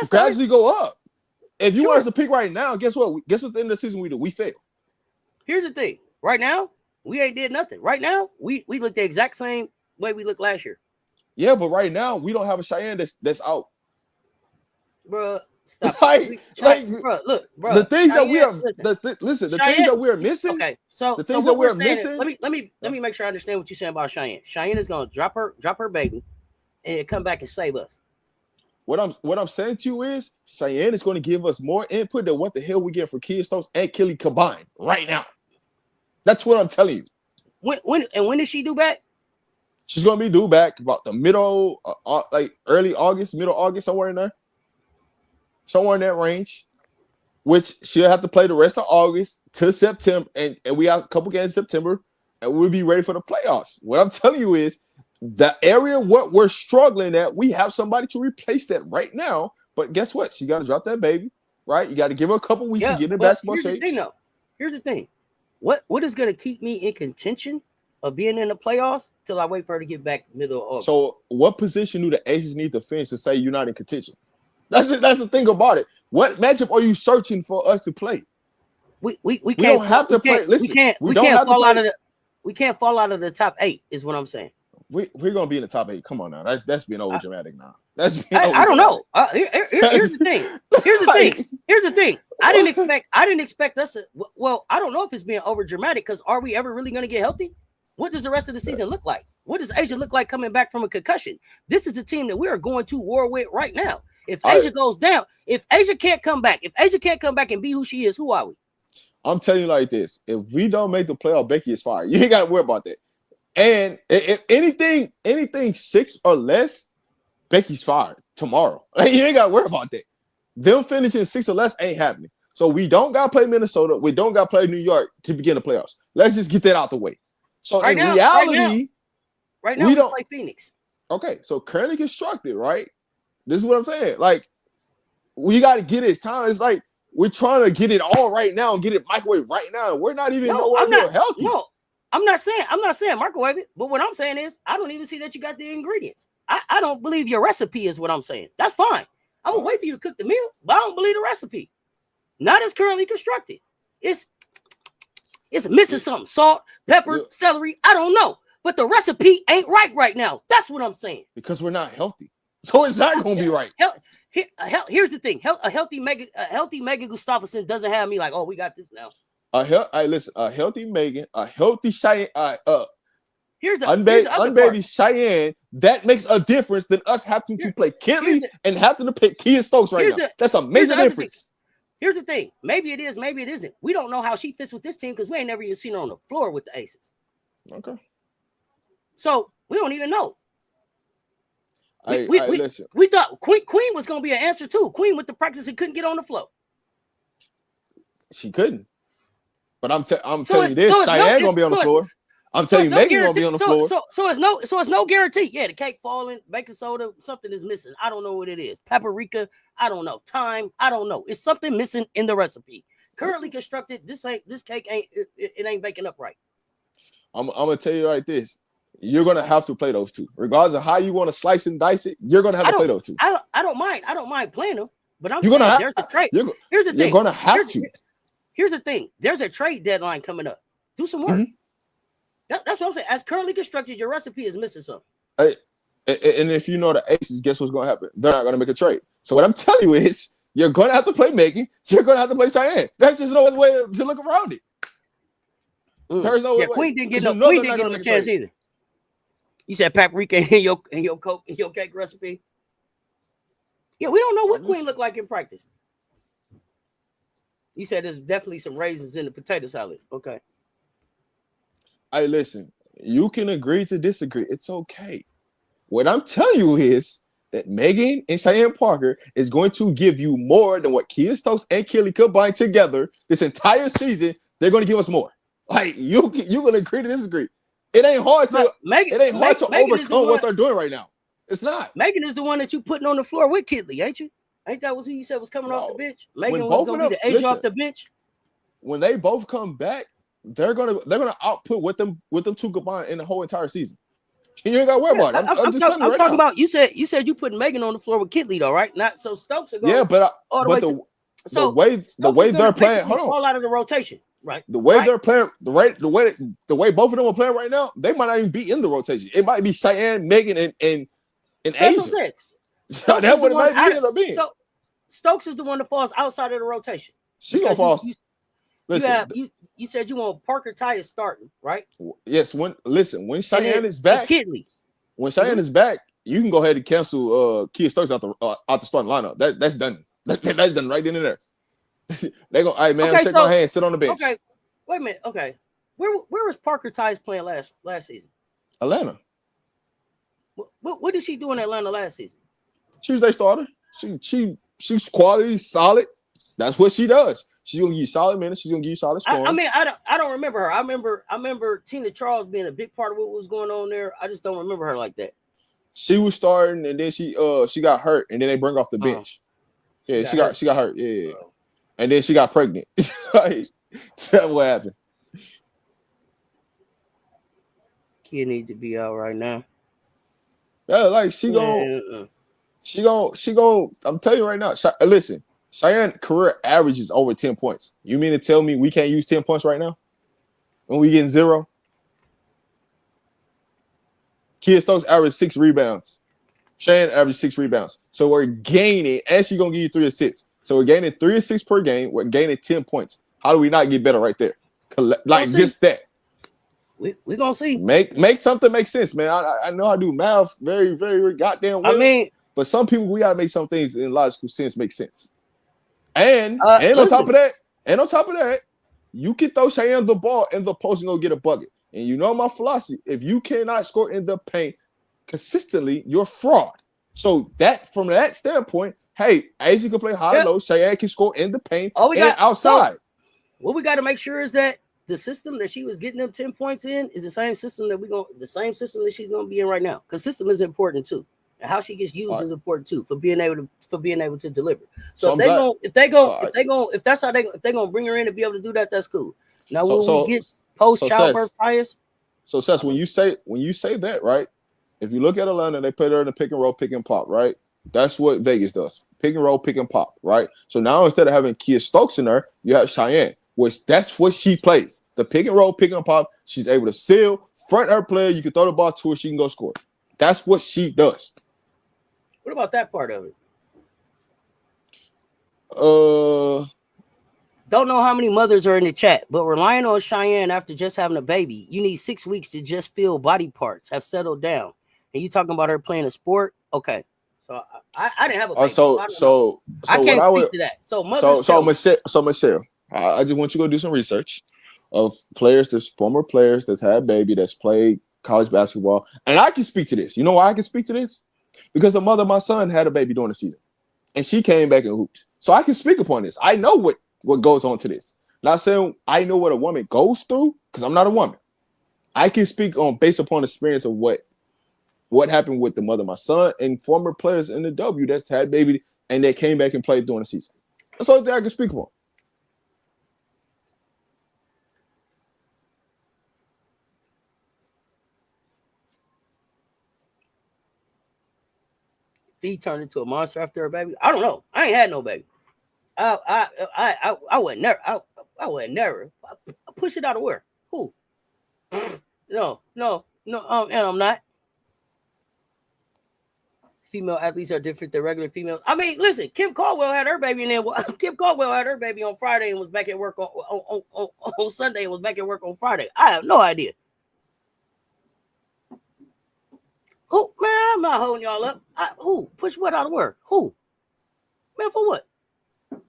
gradually go up. If you want us to pick right now, guess what? Guess what? At the end of the season we do? We fail. Here's the thing. Right now, we ain't did nothing. Right now, we look the exact same way we looked last year. Yeah, but right now we don't have a Cheyenne that's out. Bruh, stop. Bro, look, bro. The things Cheyenne, that we are the things that we are missing. Okay, so the things that we're missing. Let me make sure I understand what you're saying about Cheyenne. Cheyenne is gonna drop her baby and come back and save us. What I'm saying to you is Cheyenne is going to give us more input than what the hell we get for Kia Stokes and Kelly combined right now. That's what I'm telling you. When is she due back? She's going to be due back about the middle, like early August, middle August, somewhere in there. Somewhere in that range, which she'll have to play the rest of August to September. And we have a couple games in September, and we'll be ready for the playoffs. What I'm telling you is the area what we're struggling at, we have somebody to replace that right now. But guess what? She got to drop that baby, right? You got to give her a couple weeks to get in the basketball shape. Here's the thing. What is going to keep me in contention of being in the playoffs till I wait for her to get back middle of August? So what position do the Aces need to finish to say you're not in contention? That's the thing about it. What matchup are you searching for us to play? We don't have to play. Listen, we can't fall out of the top 8, is what I'm saying. We're gonna be in the top 8. Come on now. That's being over dramatic now. I don't know. Here's the thing. Here's the thing. I didn't expect us to. Well, I don't know if it's being over dramatic because are we ever really gonna get healthy? What does the rest of the season look like? What does Asia look like coming back from a concussion? This is the team that we are going to war with right now. If Asia goes down, if Asia can't come back and be who she is, who are we? I'm telling you like this. If we don't make the playoff, Becky is fired. You ain't got to worry about that. And if anything 6 or less, Becky's fired tomorrow. You ain't got to worry about that. Them finishing 6 or less ain't happening. So we don't got to play Minnesota. We don't got to play New York to begin the playoffs. Let's just get that out the way. So right now, reality, right now we don't play Phoenix. Okay, so currently constructed, right? This is what I'm saying. Like, we got to get it. It's time. It's like we're trying to get it all right now and get it microwave right now. We're not even nowhere near healthy. No, I'm not saying microwave it. But what I'm saying is I don't even see that you got the ingredients. I don't believe your recipe is what I'm saying. That's fine. I'm gonna wait for you to cook the meal, but I don't believe the recipe. Not as currently constructed. It's missing something. Salt, pepper, celery. I don't know. But the recipe ain't right now. That's what I'm saying. Because we're not healthy. So it's not going to be right. Here's the thing. A healthy Megan Gustafsson doesn't have me like, oh, we got this now. Listen, a healthy Megan, a healthy Cheyenne, here's the other unbaby Cheyenne, that makes a difference than us having to play Kinley and having to pick Kia Stokes right now. That's a major difference. Here's the thing. Maybe it is, maybe it isn't. We don't know how she fits with this team because we ain't never even seen her on the floor with the Aces. Okay. So we don't even know. Listen. We thought Queen was going to be an answer too. Queen with the practice and couldn't get on the floor. She couldn't. But I'm telling you this, Cheyenne going to be on the floor. I'm telling you, Megan gonna be on the floor. So it's no guarantee. Yeah, the cake falling, baking soda, something is missing. I don't know what it is. Paprika, I don't know. Thyme, I don't know. It's something missing in the recipe. Currently constructed, this cake ain't baking up right. I'm gonna tell you like this. You're gonna have to play those two, regardless of how you want to slice and dice it. You're gonna have to play those two. I don't mind playing them, but I'm saying there's a trade. Here's the thing. You're gonna have to. Here's the thing. There's a trade deadline coming up. Do some work. Mm-hmm. That's what I'm saying. As currently constructed, your recipe is missing something. And if you know the Aces, guess what's going to happen? They're not going to make a trade. So what I'm telling you is, you're going to have to play Megan. You're going to have to play Cheyenne. That's just no other way to look around it. There's no way. Queen didn't get him a chance either. You said paprika in your cake recipe. Yeah, we don't know what Queen looked like in practice. You said there's definitely some raisins in the potato salad. Okay. Hey, listen, you can agree to disagree. It's okay. What I'm telling you is that Megan and Cheyenne Parker is going to give you more than what Kia Stokes and Kelly combined together this entire season. They're going to give us more. Like you can agree to disagree. It ain't hard to overcome what they're doing right now. It's not. Megan is the one that you putting on the floor with Kidley, ain't you? Ain't that what you said was coming off the bench? Megan was going to be the edge off the bench. When they both come back, they're gonna output with them two combined in the whole entire season. You ain't got to worry about it. I'm just telling you right talking now. about you said you putting Megan on the floor with Kidley though, right? Not so Stokes are going. Yeah, the way they're playing, hold on, fall out of the rotation, right? The way they're playing, the way both of them are playing right now, they might not even be in the rotation. It might be Cheyenne, Megan, and Asia. So that's what it might end up being. Stokes is the one that falls outside of the rotation. She gonna fall. You said you want Parker Tyus starting, right? Yes. When Cheyenne is back, when Cheyenne is back, you can go ahead and cancel Kia Stokes out the starting lineup. That's done. That's done right then and there. They go, all right, man. Shake my hand. Sit on the bench. Okay. Wait a minute. Okay. Where was Parker Tyus playing last season? Atlanta. What did she do in Atlanta last season? She was their starter. She's quality, solid. That's what she does. She's gonna give you solid minutes. She's gonna give you solid scoring. I don't remember her. I remember Tina Charles being a big part of what was going on there. I just don't remember her like that. She was starting, and then she got hurt, and then they bring her off the bench. Yeah, she got hurt. Yeah, and then she got pregnant. Tell what happened. Kid need to be out right now. Yeah, like she gon'. I'm telling you right now. Listen. Cheyenne career average is over 10 points. You mean to tell me we can't use 10 points right now? When we getting 0? Kia Stokes average 6 rebounds. Cheyenne average 6 rebounds. So we're gaining, and she's going to give you 3 assists. So we're gaining 3 assists per game. We're gaining 10 points. How do we not get better right there? Like just that. We're going to see. Make something make sense, man. I know I do math very, very goddamn well. But some people, we got to make some things in logical sense make sense. And on top of that, you can throw Cheyenne the ball in the post and go get a bucket. And you know my philosophy: if you cannot score in the paint consistently, you're fraud. So from that standpoint, hey, Asia can play high and low. Cheyenne can score in the paint and outside. What we got to make sure is that the system that she was getting them 10 points in is the same system that she's gonna be in right now. Because system is important too. And how she gets used is important too for being able to deliver. So if that's how they're gonna bring her in to be able to do that, that's cool. Now we get post childbirth Tyus. So Cess, when you say that, right? If you look at Atlanta, they put her in the pick and roll, pick and pop, right? That's what Vegas does. Pick and roll, pick and pop, right? So now instead of having Kia Stokes in there, you have Cheyenne, which that's what she plays. The pick and roll, pick and pop. She's able to seal, front her player. You can throw the ball to her, she can go score. That's what she does. What about that part of it? Don't know how many mothers are in the chat, but relying on Cheyenne after just having a baby, you need 6 weeks to just feel body parts have settled down. And you talking about her playing a sport? Okay, so I didn't have a baby, so I don't know. I can't speak to that. So mothers, Michelle, I just want you to go do some research of players, that's former players that's had a baby, that's played college basketball, and I can speak to this. You know why I can speak to this? Because the mother of my son had a baby during the season, and she came back and hooped. So I can speak upon this. I know what goes on to this. Not saying I know what a woman goes through, because I'm not a woman. I can speak on based upon experience of what happened with the mother of my son and former players in the W that's had baby and they came back and played during the season. That's all I can speak upon. Fee turned into a monster after her baby. I don't know. I ain't had no baby. I would never. I would never push it out of where. Who? No. And I'm not. Female athletes are different than regular females. I mean, listen, Kim Caldwell had her baby, and then Kim Caldwell had her baby on Friday and was back at work on Sunday and was back at work on Friday. I have no idea. Who, man, I'm not holding y'all up. Who? Push what out of where? Who? Man, for what?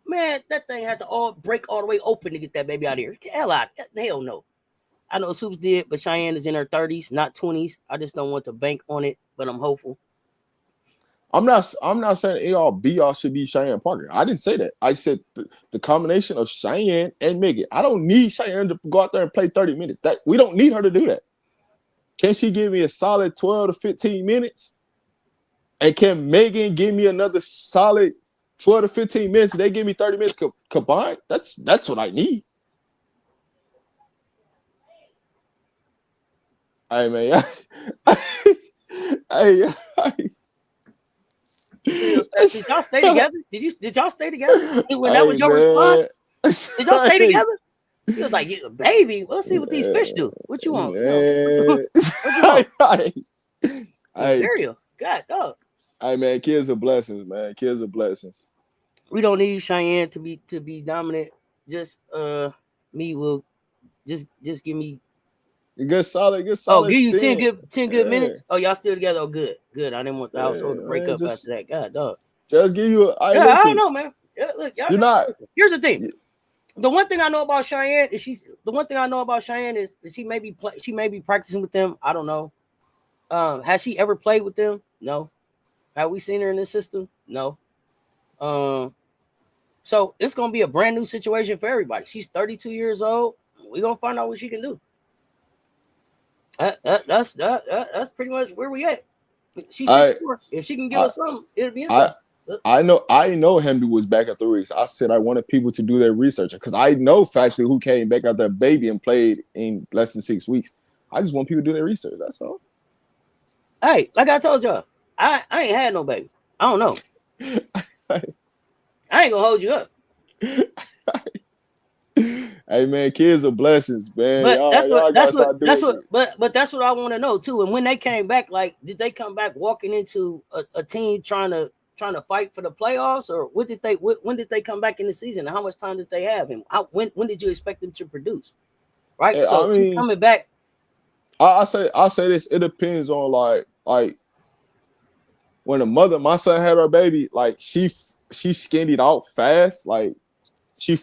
Man, that thing had to all break all the way open to get that baby out of here. Get the hell out. Hell no. I know Soups did, but Cheyenne is in her 30s, not 20s. I just don't want to bank on it, but I'm hopeful. I'm not saying y'all should be Cheyenne Parker. I didn't say that. I said the combination of Cheyenne and Megan. I don't need Cheyenne to go out there and play 30 minutes. That we don't need her to do that. Can she give me a solid 12 to 15 minutes? And can Megan give me another solid 12 to 15 minutes? They give me 30 minutes combined. That's what I need. Hey man, Did y'all stay together? Did y'all stay together? When that was your response? Did y'all stay together? He was like, baby, let's see what these fish do. What you want? What you want? Cereal. God, dog. Hey man, kids are blessings, man. Kids are blessings. We don't need Cheyenne to be dominant. Just me will just give me good solid. Oh, give you 10 good minutes. Oh, y'all still together? Oh, good. I didn't want the household to break up after that. God, dog. Just give you I don't know, man. Yeah, look, y'all. You're not. Here's the thing. The one thing I know about Cheyenne is she may be practicing with them. I don't know. Has she ever played with them? No. Have we seen her in this system? No. So it's gonna be a brand new situation for everybody. She's 32 years old. We're gonna find out what she can do. That's pretty much where we at. She's 6'4". If she can give us something, it'll be interesting. I know Hemby was back at 3 weeks. I said I wanted people to do their research because I know factually who came back after a baby and played in less than 6 weeks. I just want people to do their research. That's all. Hey, like I told y'all, I ain't had no baby. I don't know. I ain't gonna hold you up. Hey man, kids are blessings, man. But that's what I want to know too. And when they came back, like, did they come back walking into a team trying to fight for the playoffs, or when did they come back in the season? And how much time did they have? And when did you expect them to produce? Right. Yeah, so I mean, coming back. I say this. It depends on like when my son had her baby, like she skinned it out fast, like. She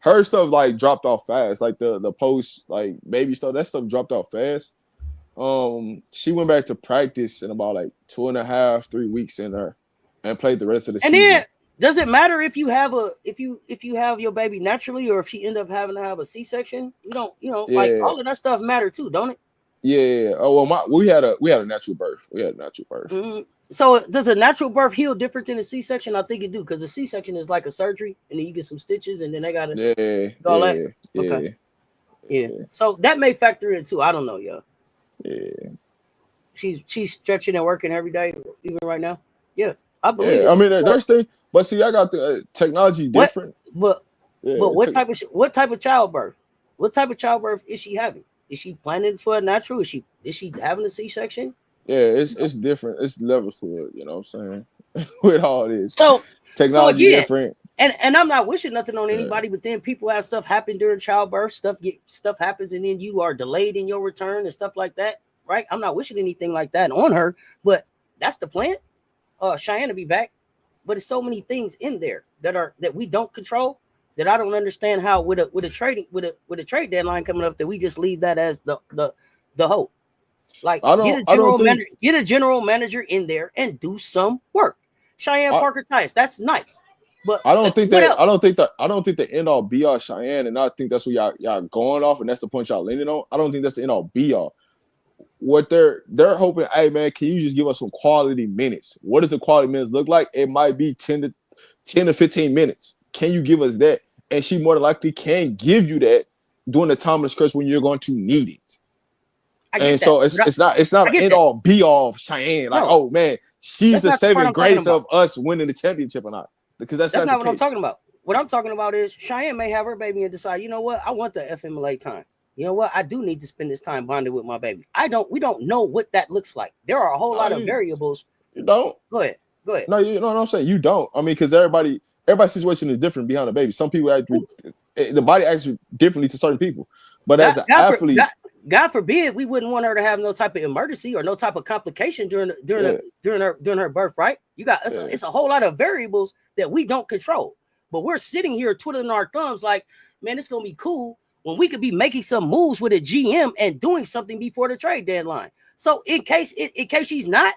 her stuff like dropped off fast, like the post like baby stuff. That stuff dropped off fast. She went back to practice in about like 2.5, 3 weeks in her, and played the rest of the season. And then, does it matter if you have your baby naturally, or if she end up having to have a C-section? Like all of that stuff matter too, don't it? Yeah. Oh well, we had a natural birth. Mm-hmm. So does a natural birth heal different than a C-section? I think it do, because a C-section is like a surgery, and then you get some stitches, and then they gotta that. Okay. Yeah. So that may factor in too. I don't know, y'all. Yeah. She's stretching and working every day, even right now. Yeah, I believe. Yeah, I mean there's things, but see, I got the technology different. But what type of childbirth? What type of childbirth is she having? Is she planning for a natural? Is she having a C-section? Yeah, it's different. It's levels to it, you know what I'm saying? With all this. So technology again, different. And I'm not wishing nothing on anybody, but then people have stuff happen during childbirth, stuff happens, and then you are delayed in your return and stuff like that, right? I'm not wishing anything like that on her, but that's the plan. Cheyenne to be back, but it's so many things in there that we don't control, that I don't understand how with a trade deadline coming up that we just leave that as the hope. Like get a general manager in there and do some work. Cheyenne Parker Tice, that's nice. But I don't think the end all be all Cheyenne, and I think that's what y'all going off, and that's the point y'all leaning on. I don't think that's the end all be all. What they're hoping, hey man, can you just give us some quality minutes? What does the quality minutes look like? It might be 10 to 15 minutes. Can you give us that? And she more than likely can give you that during the time of the stretch when you're going to need it. And so it's not an end all be all of Cheyenne. Like, oh man, she's the saving grace of us winning the championship or not. Because that's not what I'm talking about. What I'm talking about is Cheyenne may have her baby and decide, you know what, I want the FMLA time. You know what, I do need to spend this time bonded with my baby. We don't know what that looks like. There are a whole lot of variables. You don't. Go ahead. No, you know what I'm saying. You don't. I mean, because everybody's situation is different behind the baby. Some people the body acts differently to certain people. But as an athlete, God forbid we wouldn't want her to have no type of emergency or no type of complication during her birth, right? You got it's a whole lot of variables that we don't control. But we're sitting here twiddling our thumbs like, man, it's gonna be cool when we could be making some moves with a GM and doing something before the trade deadline. So in case she's not,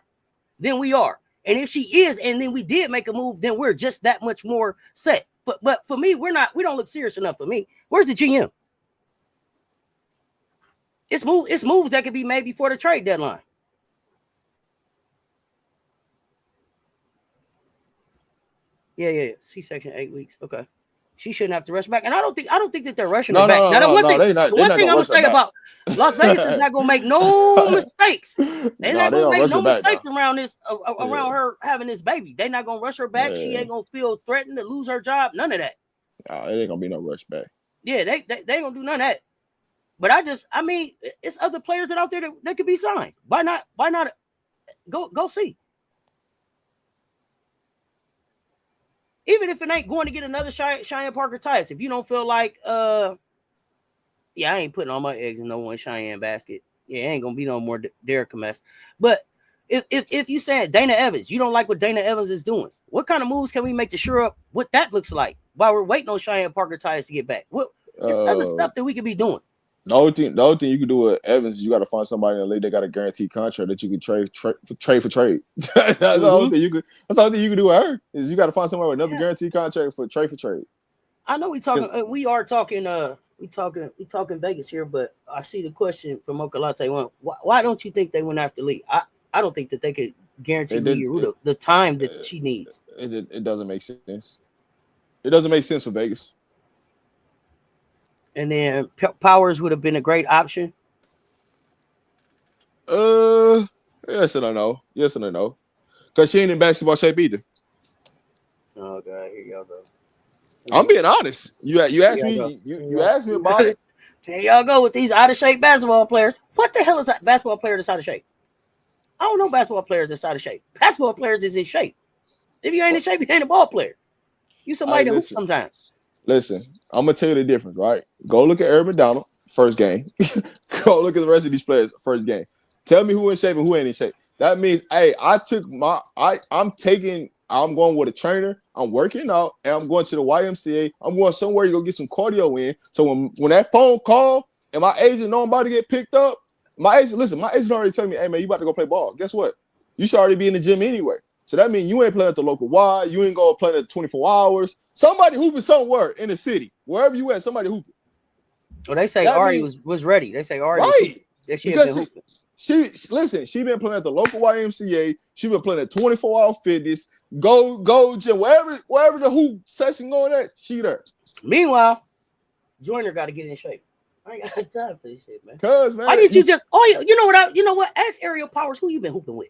then we are. And if she is, and then we did make a move, then we're just that much more set. But for me, we don't look serious enough for me. Where's the GM? It's moves that could be made before the trade deadline. Yeah. C-section 8 weeks. Okay. She shouldn't have to rush back. And I don't think that they're rushing her back. Now, the one thing I'm gonna say about Las Vegas is not gonna make no mistakes. They're not gonna make no mistakes around her having this baby. They're not gonna rush her back. She ain't gonna feel threatened to lose her job. None of that. It ain't gonna be no rush back. Yeah, they ain't gonna do none of that. But I mean, it's other players that out there that could be signed. Why not go see? Even if it ain't going to get another Cheyenne Parker Tice, if you don't feel like, I ain't putting all my eggs in no one Cheyenne basket. Yeah, it ain't gonna be no more Derek Kamess. But if you saying Dana Evans, you don't like what Dana Evans is doing, what kind of moves can we make to shore up what that looks like while we're waiting on Cheyenne Parker Tice to get back? It's other stuff that we could be doing. The only thing you can do with Evans is you got to find somebody in the league that got a guaranteed contract that you can trade for trade. That's the only thing you can. That's the only thing you can do with her is you got to find somebody with another guaranteed contract for trade. I know we talking Vegas here, but I see the question from Okalate. Why don't you think they went after Lee? I don't think that they could guarantee Lee the time that she needs. It doesn't make sense. It doesn't make sense for Vegas. And then Powers would have been a great option. Yes and a no. Because she ain't in basketball shape either. Oh God, here y'all go. I'm being honest. You asked me. You asked me about it. Here y'all go with these out of shape basketball players. What the hell is that basketball player that's out of shape? I don't know basketball players that's out of shape. Basketball players is in shape. If you ain't in shape, you ain't a ball player. You somebody that hoops sometimes. Listen, I'm gonna tell you the difference, right? Go look at Eric McDonald, first game. Go look at the rest of these players, first game. Tell me who in shape and who ain't in shape. That means, hey, I'm going with a trainer, I'm working out, and I'm going to the YMCA. I'm going somewhere to go get some cardio in. So when that phone call and my agent know I'm about to get picked up, my agent already telling me, hey man, you about to go play ball. Guess what? You should already be in the gym anyway. So that means you ain't playing at the local Y. You ain't going to play at 24 hours. Somebody hooping somewhere in the city. Wherever you at, somebody hooping. Well, they say Ari was ready. They say Ari she been playing at the local YMCA. She been playing at 24-hour fitness. Go gym. Wherever the hoop session going at, she there. Meanwhile, Joyner got to get in shape. I ain't got time for this shit, man. Cause man, why didn't you just? Oh, you know what? Ask Ariel Powers who you been hooping with.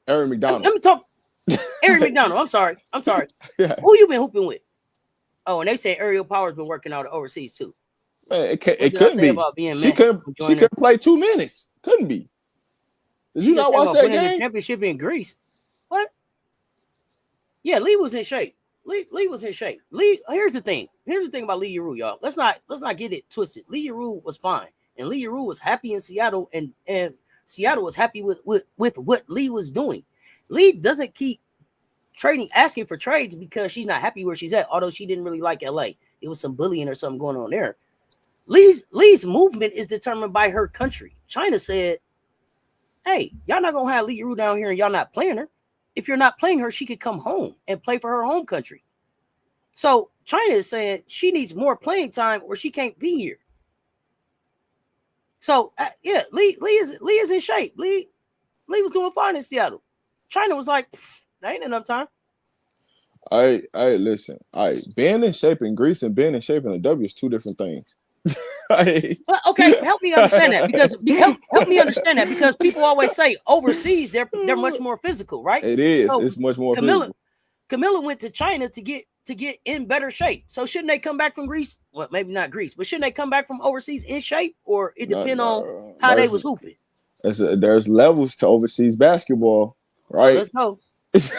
Aaron McDonald. Let me talk. Aaron McDonald. I'm sorry. Yeah. Who you been hooping with? Oh, and they say Ariel Powers been working out overseas too. Man, it couldn't be. She couldn't play 2 minutes. Couldn't be. Did you not watch that game? Championship in Greece. What? Yeah, Lee was in shape. Lee was in shape. Lee, here's the thing. Here's the thing about Lee Yaroo, y'all. Let's not get it twisted. Lee Yaroo was fine, and Lee Yaroo was happy in Seattle, and Seattle was happy with what Lee was doing. Lee doesn't keep asking for trades because she's not happy where she's at. Although she didn't really like LA, it was some bullying or something going on there. Lee's movement is determined by her country. China said, "Hey, y'all not gonna have Lee Yaroo down here, and y'all not playing her. If you're not playing her, she could come home and play for her home country." So China is saying she needs more playing time or she can't be here. So yeah, Lee is in shape. Lee was doing fine in Seattle. China was like, there ain't enough time. I listen. Being in shape in Greece and being in shape in the W is two different things. Well, okay, help me understand that because help me understand that because people always say overseas they're much more physical, right? It is. So it's much more physical. Camilla went to China to get in better shape. So shouldn't they come back from Greece? Well, maybe not Greece, but shouldn't they come back from overseas in shape? Or it depend on how they was hooping? There's levels to overseas basketball, right? Let's go. So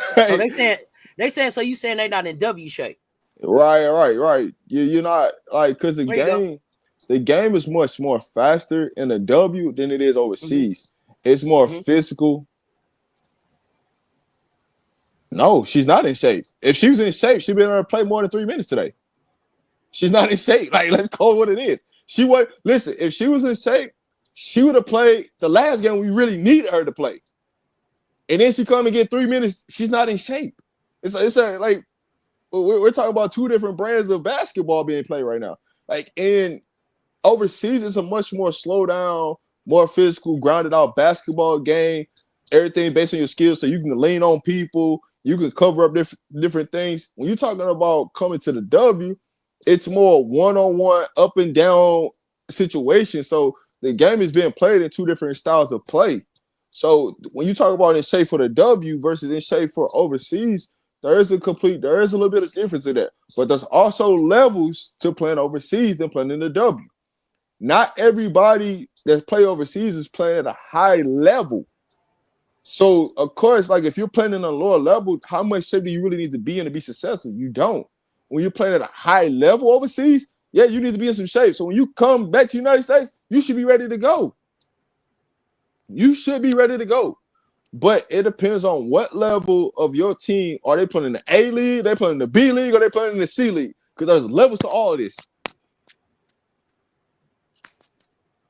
they saying so you saying they not in W shape? Right. You're not like because the game is much more faster in the W than it is overseas. It's more physical. No, she's not in shape. If she was in shape, she'd be able to play more than 3 minutes today. She's not in shape. Like, let's call it what it is. Listen, if she was in shape, she would have played the last game we really needed her to play. And then she come and get 3 minutes. She's not in shape. It's like we're talking about two different brands of basketball being played right now. Like in overseas, it's a much more slow down, more physical, grounded out basketball game. Everything based on your skills, so you can lean on people. You can cover up different things. When you're talking about coming to the W, it's more one-on-one, up and down situation. So the game is being played in two different styles of play. So when you talk about in shape for the W versus in shape for overseas, there is a little bit of difference in that. But there's also levels to playing overseas than playing in the W. Not everybody that play overseas is playing at a high level. So, of course, like if you're playing in a lower level, how much shape do you really need to be in to be successful? You don't. When you're playing at a high level overseas, yeah, you need to be in some shape. So when you come back to the United States, you should be ready to go. But it depends on what level of your team. Are they playing in the A League, they playing in the B League, or they playing in the C League? Because there's levels to all of this.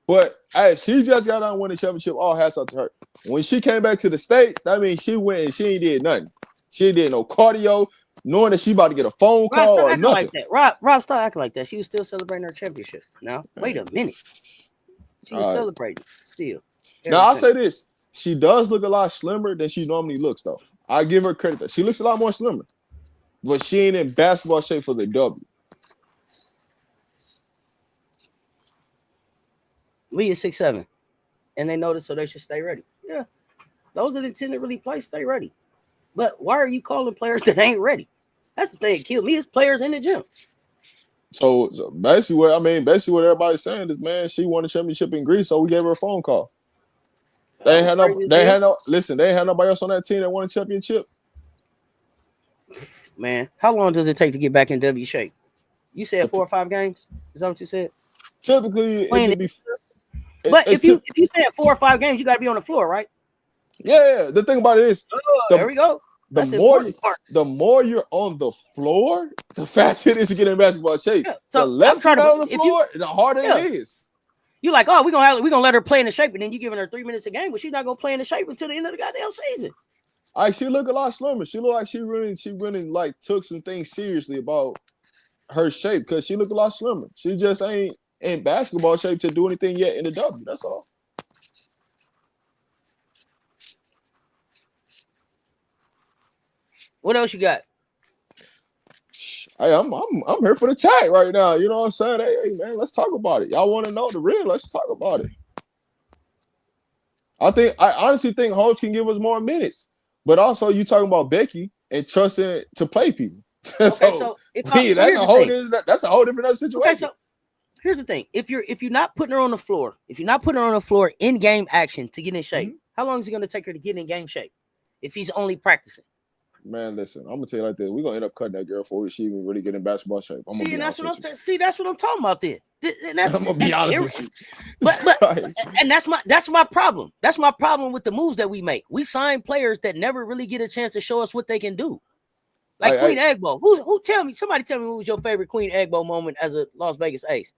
But hey, she just got on winning championship. All hats off to her. When she came back to the States, that means she went and she ain't did nothing. She ain't did no cardio, knowing that she about to get a phone call or nothing. Like that. Rob, stop acting like that. She was still celebrating her championship. Now, wait a minute. She was celebrating still. Now, I'll say this. She does look a lot slimmer than she normally looks, though. I give her credit. She looks a lot more slimmer. But she ain't in basketball shape for the W. Lee is 6'7", and they notice, so they should stay ready. Yeah, those are the 10 that really play. Stay ready. But why are you calling players that ain't ready? That's the thing that killed me. Is players in the gym. So basically, what everybody's saying is, man, she won the championship in Greece, so we gave her a phone call. They ain't had nobody else on that team that won a championship. Man, how long does it take to get back in W shape? You said 4 or 5 games. Is that what you said? Typically, it could be. But if you said 4 or 5 games, you got to be on the floor, right? Yeah. The thing about it is, there we go. The more you're on the floor, the faster it is to get in basketball shape. Yeah, so the less you're on the floor, the harder it is. You're like, oh, we're gonna let her play in the shape, and then you giving her 3 minutes a game, but she's not gonna play in the shape until the end of the goddamn season. She look a lot slimmer. She look like she really like took some things seriously about her shape because she look a lot slimmer. She just ain't in basketball shape to do anything yet in the W. That's all. What else you got? Hey, I'm here for the tag right now. You know what I'm saying? Hey man, let's talk about it. Y'all want to know the real? Let's talk about it. I honestly think Holmes can give us more minutes, but also you talking about Becky and trusting to play people. That's a whole different situation. Okay, so here's the thing: if you're not putting her on the floor, in game action to get in shape, how long is it going to take her to get in game shape? If he's only practicing, Man, listen, I'm gonna tell you like this. We're gonna end up cutting that girl before she even really get in basketball shape. I'm gonna be honest with you. See, that's what I'm talking about. Then, and that's I'm gonna be honest with you. But and that's my problem. That's my problem with the moves that we make. We sign players that never really get a chance to show us what they can do. Like Queen Egbo. Who tell me? Somebody tell me who was your favorite Queen Egbo moment as a Las Vegas Ace.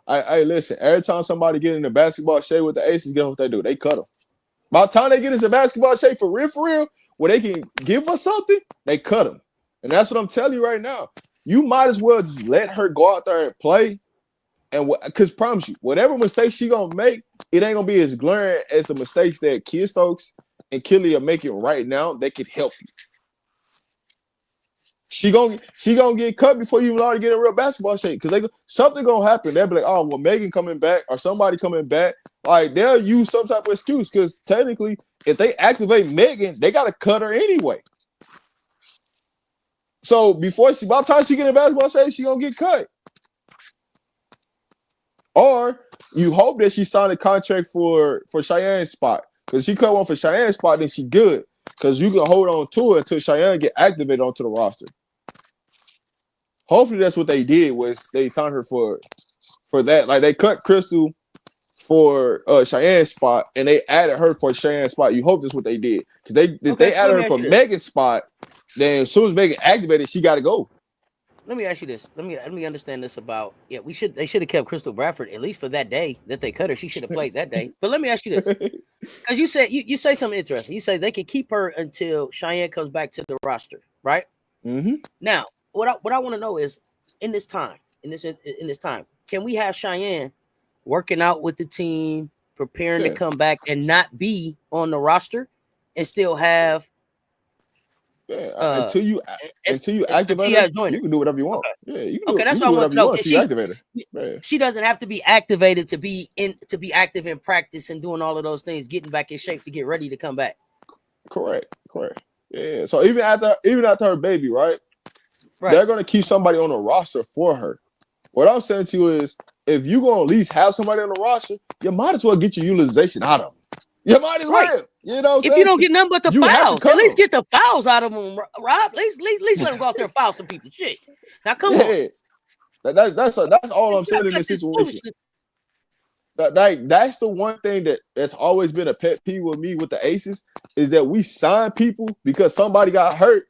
I listen. Every time somebody get in the basketball shape with the Aces, guess what they do? They cut them. By the time they get into basketball shape for real, where they can give us something, they cut them. And that's what I'm telling you right now. You might as well just let her go out there and play. And because promise you, whatever mistakes she gonna make, it ain't gonna be as glaring as the mistakes that Kid Stokes and Kahleah are making right now. They can help you. She gonna get cut before you even already get in real basketball shape because something gonna happen. They'll be like, oh, well, Megan coming back or somebody coming back. Like they'll use some type of excuse because technically, if they activate Megan, they gotta cut her anyway. So by the time she get in basketball shape, she gonna get cut. Or you hope that she signed a contract for Cheyenne's spot because she cut one for Cheyenne's spot, then she good because you can hold on to it until Cheyenne get activated onto the roster. Hopefully that's what they did was they signed her for that. Like they cut Crystal for Cheyenne's spot and they added her for Cheyenne's spot. You hope that's what they did because they added her for Megan's spot. Then as soon as Megan activated, she got to go. Let me ask you this. Let me understand this about they should have kept Crystal Bradford at least for that day that they cut her. She should have played that day. But let me ask you this. Because you said you say something interesting. You say they can keep her until Cheyenne comes back to the roster, right? Mm-hmm. Now, what I want to know is in this time, can we have Cheyenne working out with the team, preparing to come back and not be on the roster and still have until you activate her, you can do whatever you want. Okay. Yeah, you can do that's what what I want to know. Until you activate her. Yeah. She doesn't have to be activated to be active in practice and doing all of those things, getting back in shape to get ready to come back. Correct. Yeah. So even after her baby, right? They're gonna keep somebody on the roster for her. What I'm saying to you is, if you're gonna at least have somebody on the roster, you might as well get your utilization out of them. You might as well. You know what I'm saying? If you don't get nothing but the fouls, at least get the fouls out of them, Rob. At least let them go out there and foul some people. Shit. Now come on. That's all I'm saying in this situation. That's the one thing that's always been a pet peeve with me with the Aces is that we sign people because somebody got hurt,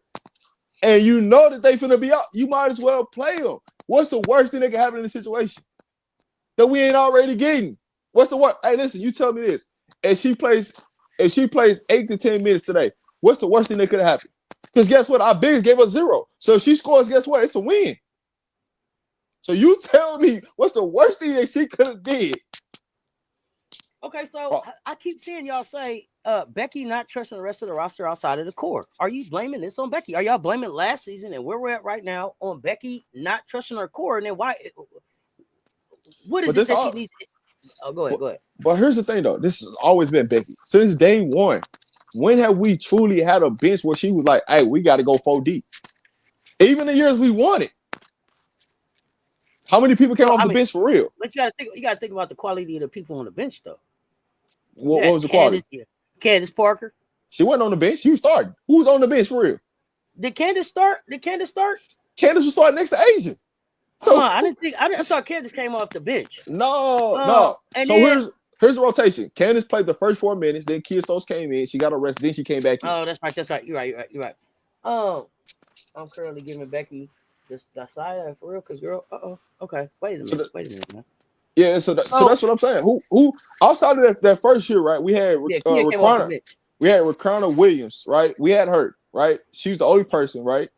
and you know that they finna be out. You might as well play them. What's the worst thing that can happen in this situation that we ain't already getting? What's the worst? Hey, listen, you tell me this. If she plays 8 to 10 minutes today, what's the worst thing that could happen? Because guess what? Our bigs gave us 0. So if she scores, guess what? It's a win. So you tell me what's the worst thing that she could have did? Okay, so I keep seeing y'all say Becky not trusting the rest of the roster outside of the core. Are you blaming this on Becky? Are y'all blaming last season and where we're at right now on Becky not trusting her core? And then why? What is it that she needs? Oh, go ahead. But here's the thing, though. This has always been Becky. Since day one, when have we truly had a bench where she was like, hey, we got to go 4 deep? Even the years we won it. How many people came off the bench for real? But you got to think about the quality of the people on the bench, though. What was the quality? Candace Parker. She wasn't on the bench. She was starting. Who was on the bench for real? Did Candace start? Candace was starting next to Asia. So I thought Candace came off the bench. No. So here's the rotation. Candace played the first 4 minutes. Then Kia Stokes came in. She got arrested. Then she came back in. Oh, that's right. You're right. Oh, I'm currently giving Becky this side for real, because girl. Okay. Wait a minute, man. Yeah. So that's what I'm saying. Who outside of that first year, right? We had Raquana. We had Raquana Williams, right? We had her, right? She was the only person, right?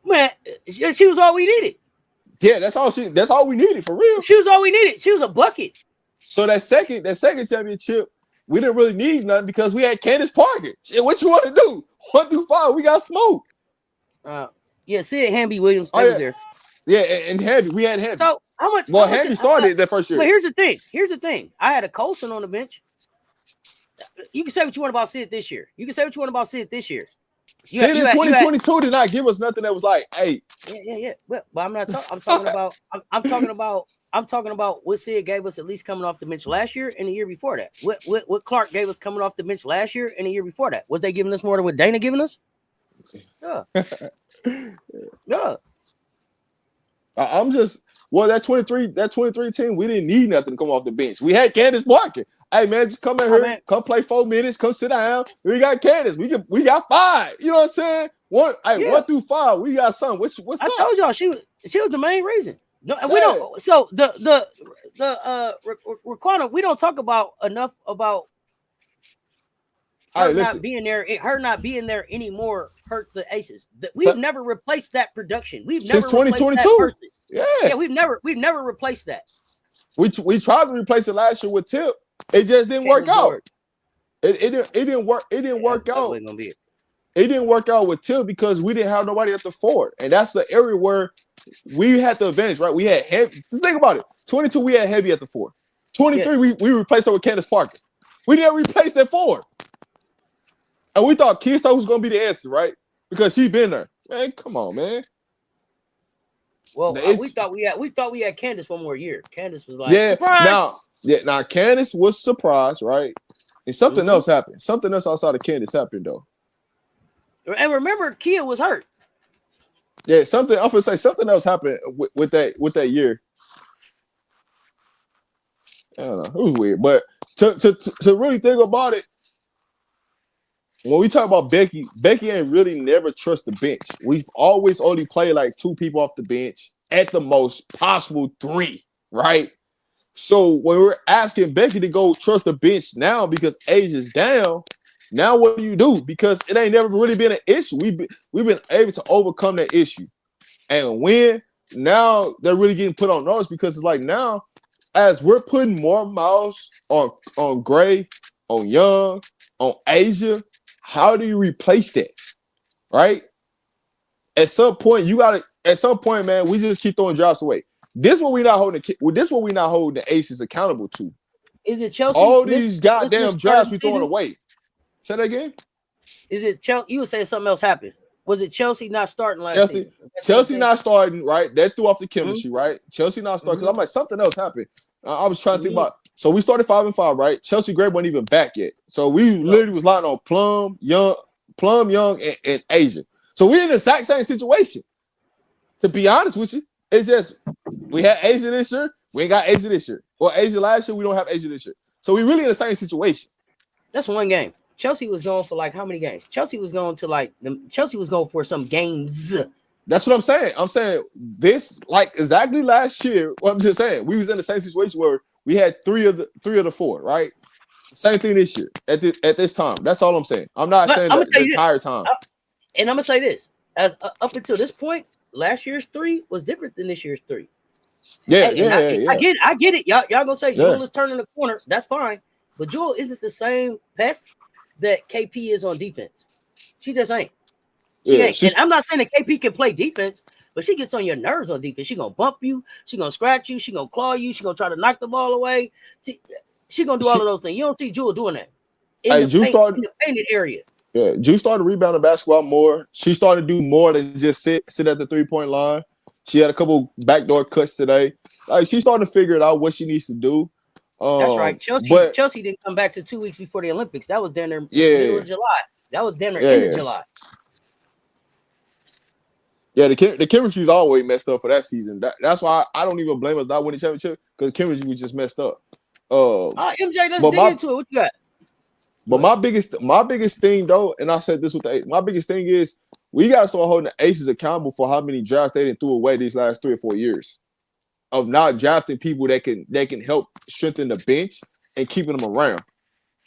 Man, she was all we needed. Yeah, that's all we needed for real. She was all we needed. She was a bucket. So that second championship, we didn't really need nothing because we had Candace Parker. Shit, what you want to do? 1 through 5, we got smoke. Sid Hamby Williams was there. Yeah, and Hamby, we had Hamby. So how much? Well, Hamby started that first year. But here's the thing. I had a Colson on the bench. You can say what you want about Sid this year. Sid in 2022 did not give us nothing that was like, hey. Yeah. But I'm not talking. I'm talking about what Sid gave us at least coming off the bench last year and the year before that. What Clark gave us coming off the bench last year and the year before that. Was they giving us more than what Dana giving us? Yeah. Yeah. I'm just that 23 team, we didn't need nothing to come off the bench. We had Candace Parker. Hey man, just come in here, man. come play 4 minutes, come sit down. We got Candace. We got 5. You know what I'm saying? 1 through 5, we got something. What's I up? told y'all she was the main reason. No, and we don't. So the Raquana, we don't talk about enough about her not being there. Her not being there anymore hurt the Aces. We've never replaced that production. We've since never replaced 2022. That person. Yeah, we've never replaced that. We tried to replace it last year with Tip. It just didn't work out. It didn't work. It didn't work out. It didn't work out with Tip because we didn't have nobody at the 4, and that's the area where we had the advantage, right? We had heavy. Just think about it. 22, we had heavy at the 4. 23, we replaced her with Candace Parker. We didn't replace that 4. And we thought Keystone was going to be the answer, right? Because she's been there. Man, come on, man. Well, we thought we had Candace one more year. Candace was like, surprise! Now Candace was surprised, right? And something else happened. Something else outside of Candace happened, though. And remember, Kia was hurt. Yeah, I'm gonna say something else happened with that year. I don't know. It was weird, but to really think about it, when we talk about Becky ain't really never trust the bench. We've always only played like 2 people off the bench, at the most possible 3, right? So when we're asking Becky to go trust the bench now because Asia's down, now what do you do? Because it ain't never really been an issue. We've been able to overcome that issue. And when now they're really getting put on notice because it's like now, as we're putting more miles on Gray, on Young, on Asia, how do you replace that? Right? At some point, man, we just keep throwing drops away. This is what we're not holding the Aces accountable to. Is it Chelsea? All these goddamn drops we throwing away. Say that again. Is it Chelsea? You were saying something else happened. Was it Chelsea not starting last season? Chelsea not starting, right? That threw off the chemistry, right? Chelsea not starting because I'm like, something else happened. I was trying to think about. So we started 5-5, right? Chelsea Gray wasn't even back yet. So we literally was lying on Plum, Young, and Asia. So we're in the exact same situation. To be honest with you, it's just we had Asia this year. We ain't got Asia this year. Or Asia last year. We don't have Asia this year. So we really in the same situation. That's one game. Chelsea was going for like how many games? Chelsea was going for some games. That's what I'm saying. I'm saying this like exactly last year. Well, I'm just saying we was in the same situation where we had 3 of the 4, right? Same thing this year at this time. That's all I'm saying. I'm not saying that the entire time. And I'm gonna say this: as up until this point, last year's 3 was different than this year's 3. Yeah, I get it. Y'all gonna say Jewel is turning the corner. That's fine, but Jewel isn't the same pest that KP is on defense. She just ain't. She ain't. And I'm not saying that KP can play defense, but she gets on your nerves on defense. She gonna bump you. She gonna scratch you. She gonna claw you. She gonna try to knock the ball away. She gonna do all of those things. You don't see Jewel doing that in the painted area. Yeah, Jewel started rebounding basketball more. She started to do more than just sit at the 3-point line. She had a couple backdoor cuts today. Like she's starting to figure it out what she needs to do. That's right. Chelsea didn't come back to 2 weeks before the Olympics. That was down there middle of July. That was down there end of July. Yeah, the chemistry's always messed up for that season. That's why I don't even blame us not winning championship because the chemistry was just messed up. MJ, let's dig into it. What you got? But my biggest thing though, and I said this with the Aces, my biggest thing is we got to start holding the Aces accountable for how many drafts they didn't throw away these last 3 or 4 years of not drafting people that can help strengthen the bench and keeping them around.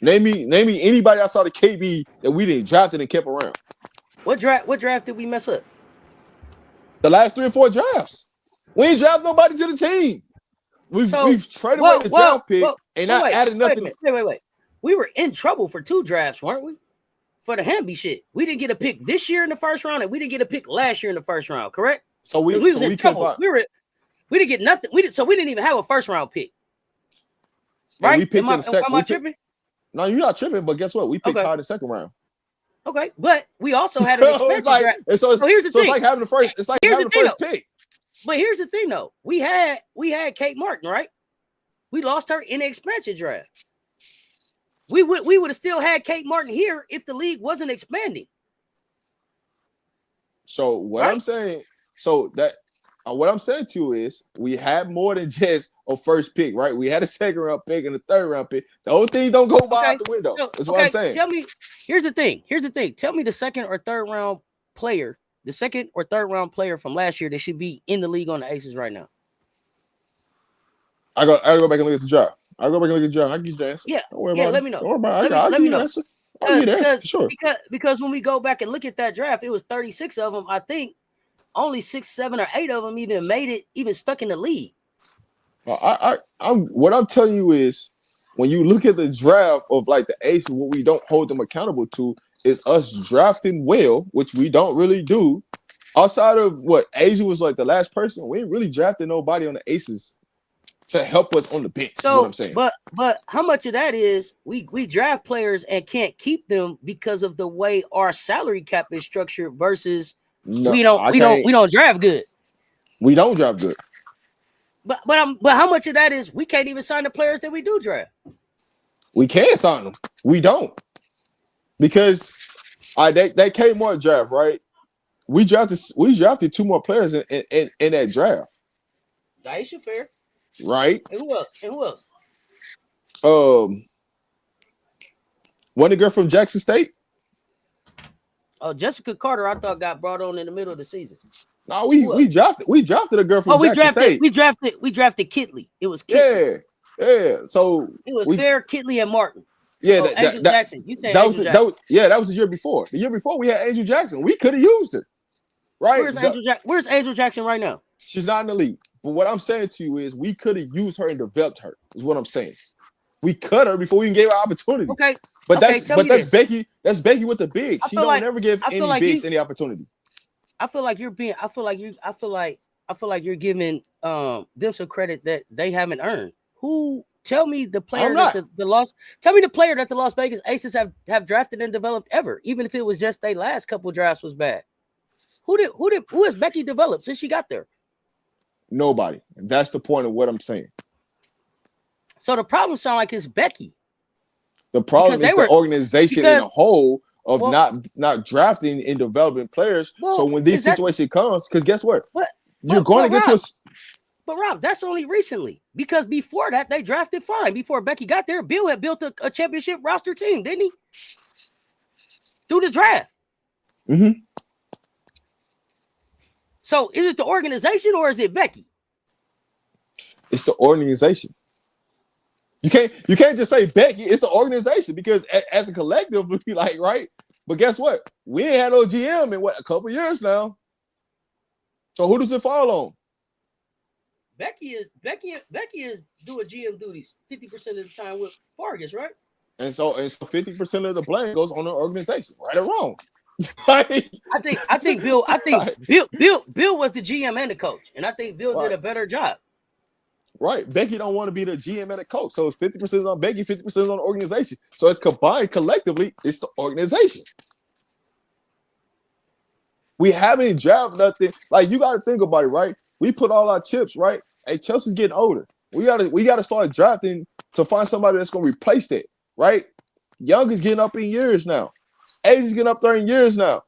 Name me anybody outside of KB that we didn't draft and kept around. What draft did we mess up? The last 3 or 4 drafts. We ain't draft nobody to the team. We've traded away the draft pick and not added nothing. Wait. We were in trouble for 2 drafts, weren't we? For the Hamby shit. We didn't get a pick this year in the first round, and we didn't get a pick last year in the first round, correct? So we was in trouble. We didn't get nothing. We didn't even have a first round pick. Right? We picked am I tripping? No, you're not tripping, but guess what? We picked high in the second round. Okay, but we also had an expansion draft. So here's the thing. It's like having the first. It's like having the first pick. But here's the thing, though. We had Kate Martin, right? We lost her in the expansion draft. We would have still had Kate Martin here if the league wasn't expanding. So what I'm saying, what I'm saying to you is we had more than just a first pick, right? We had a second round pick and a third round pick. The whole thing don't go by out the window. That's what I'm saying. Tell me, here's the thing. Tell me the second or third round player from last year that should be in the league on the Aces right now. I go back and look at the draft. I go back and look at the draft. I give you the answer. Yeah, don't worry about let me know. Don't worry about it. I'll give you the answer. I'll give you the answer for sure. Because when we go back and look at that draft, it was 36 of them. I think only 6, 7, or 8 of them even made it, even stuck in the league. What I'm telling you is, when you look at the draft of like the Aces, what we don't hold them accountable to is us drafting well, which we don't really do. Outside of what Asia was like the last person, we ain't really drafted nobody on the Aces to help us on the bench. So, is what I'm saying. But how much of that is we draft players and can't keep them because of the way our salary cap is structured versus we don't draft good. We don't draft good. But how much of that is we can't even sign the players that we do draft? We can sign them. We don't. Because they came more draft, right? We drafted 2 more players in that draft. Daisha fair. Right. And who else? One the girl from Jackson State. Oh, Jessica Carter, I thought got brought on in the middle of the season. No, we drafted a girl from Jackson State. We drafted Kitley. It was Kitley. Yeah. So it was Fair, Kitley, and Martin. Yeah, Angel Jackson. You said Angel Jackson. That was the year before. The year before we had Angel Jackson. We could have used her. Right? Where's Angel Jackson right now? She's not in the league. But what I'm saying to you is we could have used her and developed her, is what I'm saying. We cut her before we even gave her opportunity. Okay. But that's Becky. That's Becky with the bigs. She don't never give any bigs any opportunity. I feel like you're giving them some credit that they haven't earned. Tell me the player that the Las Vegas Aces have drafted and developed ever, even if it was just their last couple drafts was bad. Who has Becky developed since she got there? Nobody. That's the point of what I'm saying. So the problem sounds like it's Becky. The problem is the organization in a whole of not drafting and developing players. So when this situation comes, because guess what? You're going to get to a... But Rob, that's only recently, because before that they drafted fine. Before Becky got there, Bill had built a championship roster team, didn't he? Through the draft. Mm-hmm. So is it the organization or is it Becky? It's the organization. You can't just say Becky. It's the organization, because as a collective, we be like, right? But guess what? We ain't had no GM in a couple years now. So who does it fall on? Becky is doing GM duties 50% of the time with Vargas, right? And so 50% of the blame goes on the organization, right or wrong. I think Bill was the GM and the coach, and I think Bill did a better job. Right. Becky don't want to be the GM and the coach. So it's 50% on Becky, 50% on the organization. So it's combined collectively, it's the organization. We haven't drafted nothing. Like, you got to think about it, right? We put all our chips, right? Hey, Chelsea's getting older. We gotta start drafting to find somebody that's gonna replace that, right? Young is getting up in years now. Age is getting up there in years now.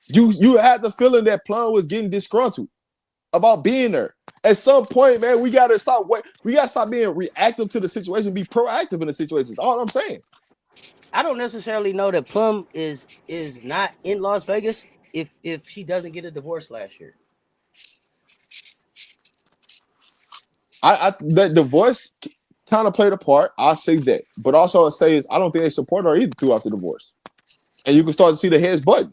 You had the feeling that Plum was getting disgruntled about being there. At some point, man, we gotta stop being reactive to the situation, be proactive in the situation. That's all I'm saying. I don't necessarily know that Plum is not in Las Vegas if she doesn't get a divorce last year. The divorce kind of played a part. I'll say that. But also I'll say is I don't think they support her either throughout the divorce. And you can start to see the heads button.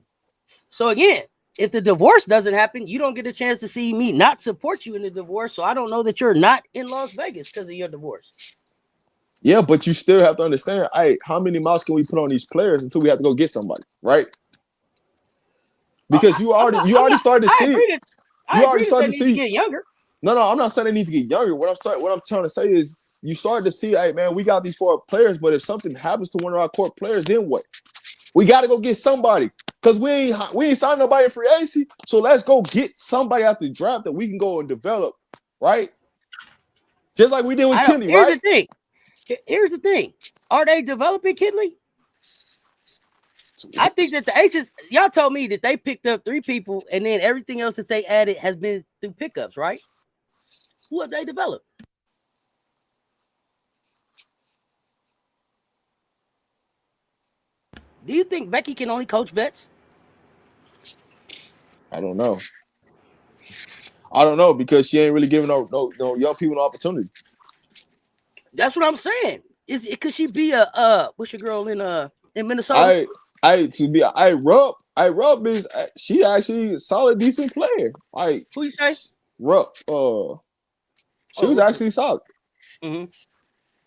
So again, if the divorce doesn't happen, you don't get a chance to see me not support you in the divorce. So I don't know that you're not in Las Vegas because of your divorce. Yeah, but you still have to understand, hey, how many miles can we put on these players until we have to go get somebody, right? Because you already started to see it. You already started to see get younger. No, I'm not saying they need to get younger. What I'm trying to say is you started to see, hey, man, we got these 4 players, but if something happens to one of our core players, then what? We got to go get somebody because we ain't signed nobody in free agency. So let's go get somebody out the draft that we can go and develop, right? Just like we did with Kenley, right? Here's the thing. Are they developing Kenley? I think that the Aces, y'all told me that they picked up 3 people, and then everything else that they added has been through pickups, right? Who have they developed? Do you think Becky can only coach vets? I don't know. I don't know because she ain't really giving no young people an opportunity. That's what I'm saying. Is it could she be a what's your girl in Minnesota? Rupp is she actually a solid, decent player. Like Who you say? Rupp, she was actually solid. Mm-hmm.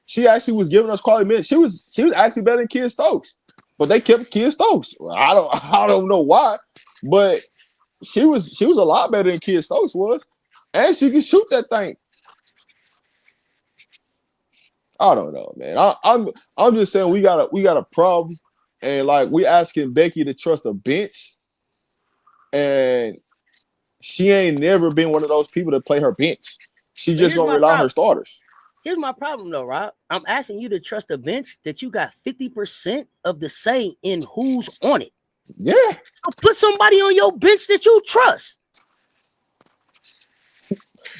She actually was giving us quality minutes. She was actually better than Kia Stokes, but they kept Kia Stokes. I don't know why, but she was a lot better than Kia Stokes was, and she could shoot that thing. I don't know, man. I'm just saying we got a problem, and like we asking Becky to trust a bench, and she ain't never been one of those people to play her bench. She just gonna rely on her starters. Here's my problem though, Rob. I'm asking you to trust a bench that you got 50% of the say in who's on it. Yeah. So put somebody on your bench that you trust.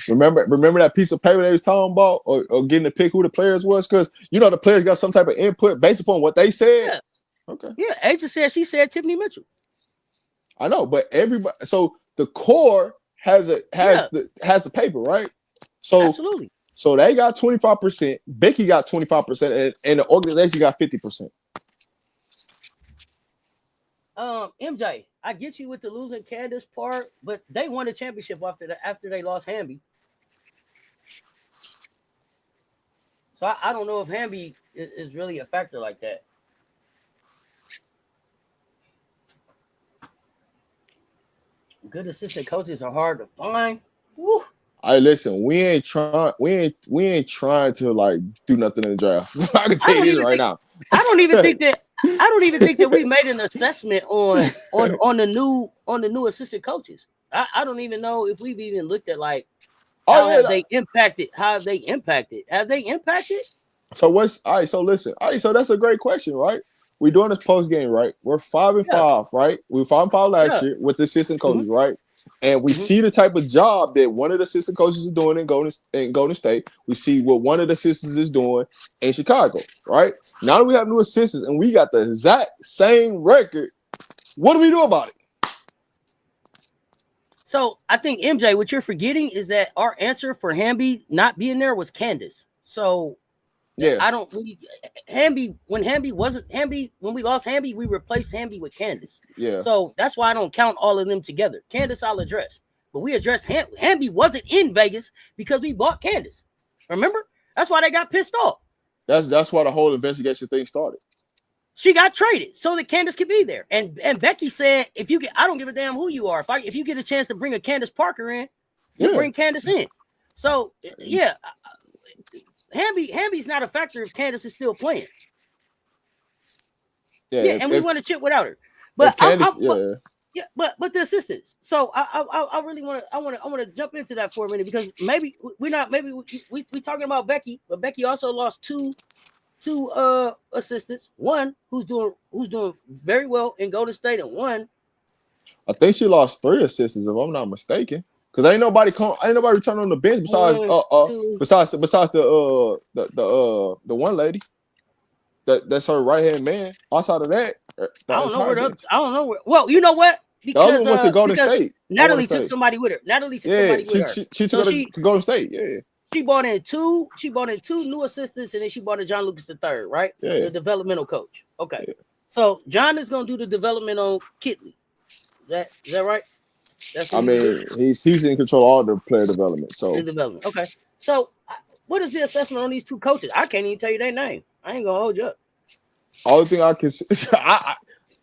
Remember that piece of paper they was talking about, or getting to pick who the players was, because the players got some type of input based upon what they said. Yeah. Okay. Yeah, Asia said she said Tiffany Mitchell. I know, but everybody. So the core has the paper, right? So absolutely. So they got 25%. Becky got 25%, and the organization got 50%. MJ, I get you with the losing Candace part, but they won the championship after they lost Hamby. So I don't know if Hamby is really a factor like that. Good assistant coaches are hard to find. Woo. Listen, we ain't trying to like do nothing in the draft. I can tell you this right now. I don't even think that we made an assessment on the new assistant coaches. I don't even know if we've even looked at like have they impacted? Have they impacted? So what's all right? So listen, all right. So that's a great question, right? We're doing this post game, right? We're 5-5, right? We were 5-5 last year with the assistant coaches, right? And we see the type of job that one of the assistant coaches is doing in Golden State. We see what one of the assistants is doing in Chicago, right? Now that we have new assistants and we got the exact same record, what do we do about it? So I think MJ, what you're forgetting is that our answer for Hamby not being there was Candace. So yeah, I don't really Hamby when we lost Hamby, we replaced Hamby with Candace. Yeah. So that's why I don't count all of them together. Candace I'll address, but we addressed Hamby wasn't in Vegas because we bought Candace. Remember? That's why they got pissed off. That's why the whole investigation thing started. She got traded so that Candace could be there. And Becky said, I don't give a damn who you are. If you get a chance to bring a Candace Parker in, you bring Candace in. So yeah. Hamby's not a factor if Candace is still playing. Yeah, and we won a chip without her. But Candace, but the assistants. So I really want to jump into that for a minute because maybe we talking about Becky, but Becky also lost two assistants. One who's doing very well in Golden State, and one I think she lost 3 assistants if I'm not mistaken. Because ain't nobody returning on the bench besides the one lady that's her right hand man. Outside of that, I don't know where. Well, you know what? Because, the other one went to Golden State. Natalie took somebody with her. She took her to Golden State. Yeah. She brought in two new assistants, and then she brought in John Lucas III, right? Yeah. The developmental coach. Okay. Yeah. So John is gonna do the development on Kitley. Is that right? He's in control of all the player development. So development. Okay. So what is the assessment on these two coaches? I can't even tell you their name. I ain't gonna hold you up. Only thing I can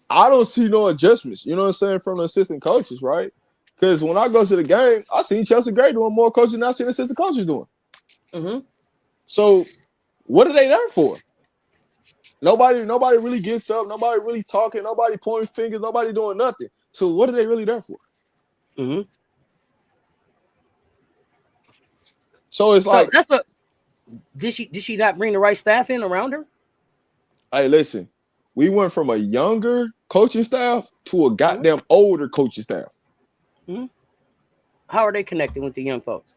I don't see no adjustments, you know what I'm saying, from the assistant coaches, right? Because when I go to the game, I seen Chelsea Gray doing more coaching than I seen assistant coaches doing. Mm-hmm. So what are they there for? Nobody really gets up, nobody really talking, nobody pointing fingers, nobody doing nothing. So what are they really there for? Mm-hmm. So it's like that's what did she not bring the right staff in around her? Hey, listen, we went from a younger coaching staff to a goddamn older coaching staff. Mm-hmm. How are they connecting with the young folks?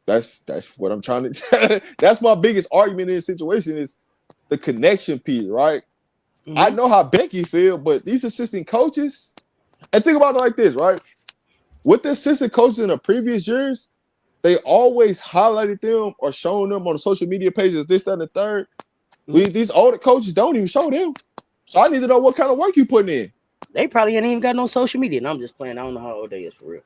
That's what I'm trying to. That's my biggest argument in this situation is the connection piece, right? Mm-hmm. I know how Becky feel, but these assistant coaches, and think about it like this, right? With the assistant coaches in the previous years, they always highlighted them or shown them on the social media pages, this, that, and the third. Mm-hmm. These older coaches don't even show them. So I need to know what kind of work you putting in. They probably ain't even got no social media. And I'm just playing. I don't know how old they is for real.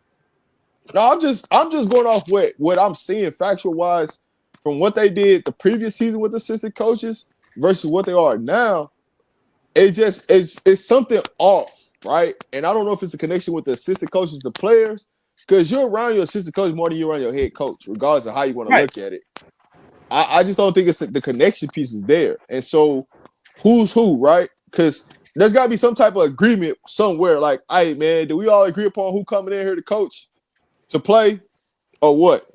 No, I'm just going off what I'm seeing factual wise from what they did the previous season with assistant coaches versus what they are now. It's something off, right? And I don't know if it's a connection with the assistant coaches, the players, because you're around your assistant coach more than you're around your head coach, regardless of how you want to look at it. I just don't think it's the connection piece is there. And so who's who, right? Because there's got to be some type of agreement somewhere. Like, hey, man, do we all agree upon who coming in here to coach? To play or what?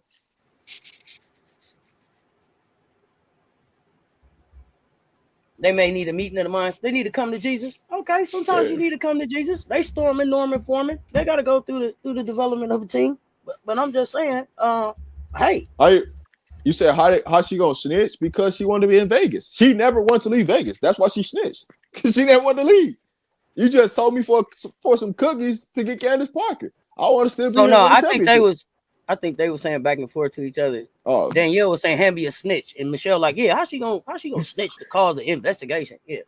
They may need a meeting of the minds. They need to come to Jesus. Okay, sometimes you need to come to Jesus. They storming Norman Foreman. They got to go through the development of a team. But I'm just saying, hey. You said how she gonna snitch? Because she wanted to be in Vegas. She never wanted to leave Vegas. That's why she snitched. Because she never wanted to leave. You just told me for some cookies to get Candace Parker. I want to still be. I think they were saying back and forth to each other. Oh, Danielle was saying, "Hand me a snitch," and Michelle like, "Yeah, how she gonna snitch to cause an investigation?" Yeah.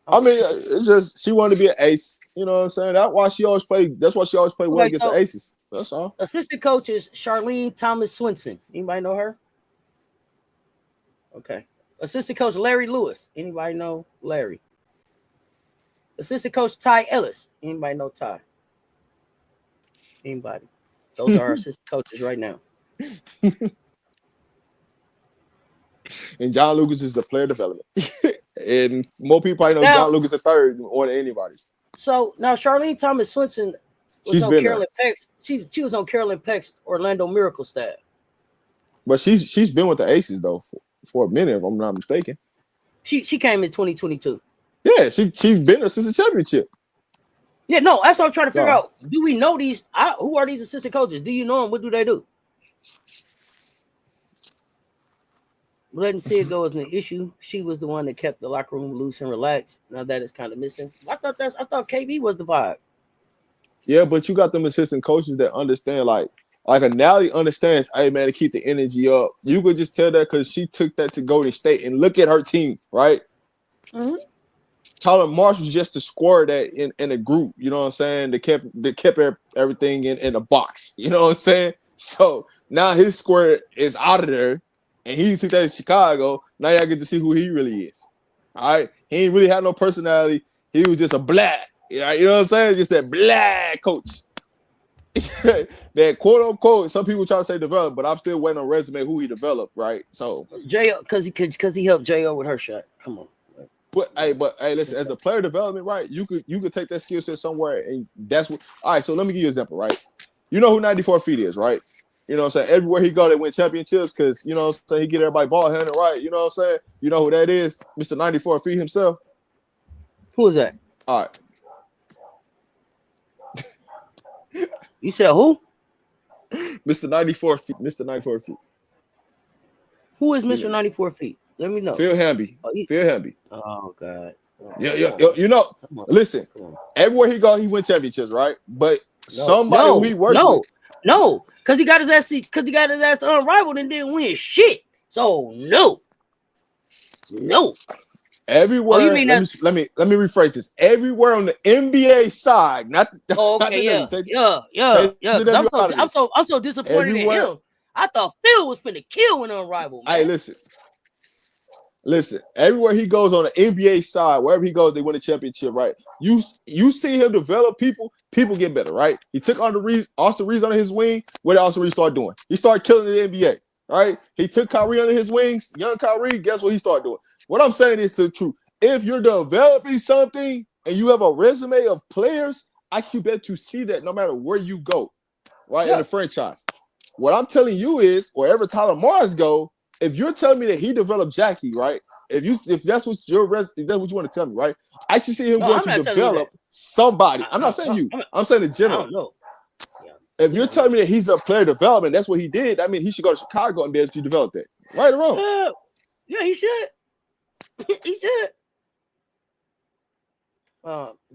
I mean, it's just she wanted to be an ace. You know what I'm saying? That's why she always played well against the aces. That's all. Assistant coach is Charlene Thomas Swinson. Anybody know her? Okay. Assistant coach Larry Lewis. Anybody know Larry? Assistant coach Ty Ellis. Anybody know Ty? Anybody? Those are our assistant coaches right now. And John Lucas is the player development. And more people probably know John Lucas III more than anybody. So now Charlene Thomas Swinson was on Carolyn Peck's. She was on Carolyn Peck's Orlando Miracle staff. But she's been with the Aces though for a minute, if I'm not mistaken. She came in 2022. Yeah, she's been since the championship. Yeah, no, that's what I'm trying to figure out. Do we know these? Who are these assistant coaches? Do you know them? What do they do? Letting Sid go is an issue. She was the one that kept the locker room loose and relaxed. Now that is kind of missing. I thought KB was the vibe. Yeah, but you got them assistant coaches that understand, like a Nally understands, hey man, to keep the energy up. You could just tell that because she took that to Golden State and look at her team, right? Mm-hmm. Tyler Marsh was just a square that in a group, you know what I'm saying? They kept everything in a box, you know what I'm saying? So now his square is out of there, and he took that to Chicago. Now y'all get to see who he really is. All right, he ain't really had no personality. He was just a black, you know what I'm saying? Just that black coach. That quote unquote, some people try to say develop, but I'm still waiting on resume who he developed, right? So J.O. because he helped J.O. with her shot. Come on. But hey, listen, as a player development, right? You could take that skill set somewhere, and that's what. All right, so let me give you an example, right? You know who 94 feet is, right? You know what I'm saying? Everywhere he go, they win championships because you know what I'm saying, he get everybody ball handed, right? You know what I'm saying? You know who that is? Mr. 94 feet himself. Who is that? All right. You said who? Mr. 94 feet. Mr. 94 feet. Who is Mr. 94 feet? Let me know. Phil Hamby. Phil Hamby. Oh God. Yeah. You know, listen. Everywhere he go, he win championships, right? But somebody who he works with. No, because he got his ass unrivaled and didn't win shit. So no. Everywhere. Let me rephrase this. Everywhere on the NBA side, not. Okay, yeah. I'm so disappointed in him. I thought Phil was finna kill an unrivaled. Man. Hey, listen. Everywhere he goes on the NBA side, wherever he goes, they win a championship, right? You see him develop people get better, right? He took Austin Reeves under his wing. What did Austin Reeves start doing? He started killing the NBA, right? He took Kyrie under his wings. Young Kyrie, guess what he started doing? What I'm saying is the truth. If you're developing something and you have a resume of players, I should bet to see that no matter where you go, right? In the franchise. What I'm telling you is, wherever Tyler Mars go, if you're telling me that he developed Jackie, right? if that's what if that's what you want to tell me, right? I should see him No, going I'm to not telling you develop that. somebody. I'm not saying you. I'm saying in I general. don't know. Yeah, If we you're don't know. telling me that he's the player development, that's what he did. I mean, he should go to Chicago and be able to develop that. Right or wrong? Yeah, he should. He should.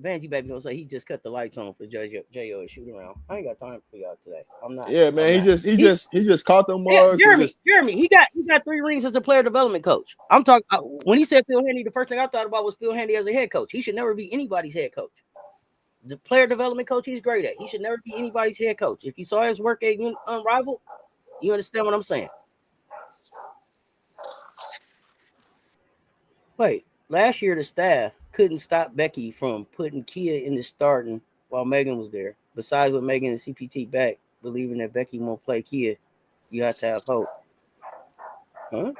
Vanjie baby gonna say he just cut the lights on for Jo and shoot around. I ain't got time for y'all today. I'm not. Yeah, man. I'm He just caught them Yeah, mugs and just Jeremy, he got 3 rings as a player development coach. I'm talking when he said Phil Handy, the first thing I thought about was Phil Handy as a head coach. He should never be anybody's head coach. The player development coach he's great at. He should never be anybody's head coach. If you saw his work at Unrivaled, you understand what I'm saying. Wait, last year the staff couldn't stop Becky from putting Kia in the starting while Megan was there. Besides with Megan and CPT back, believing that Becky won't play Kia, you have to have hope. Huh?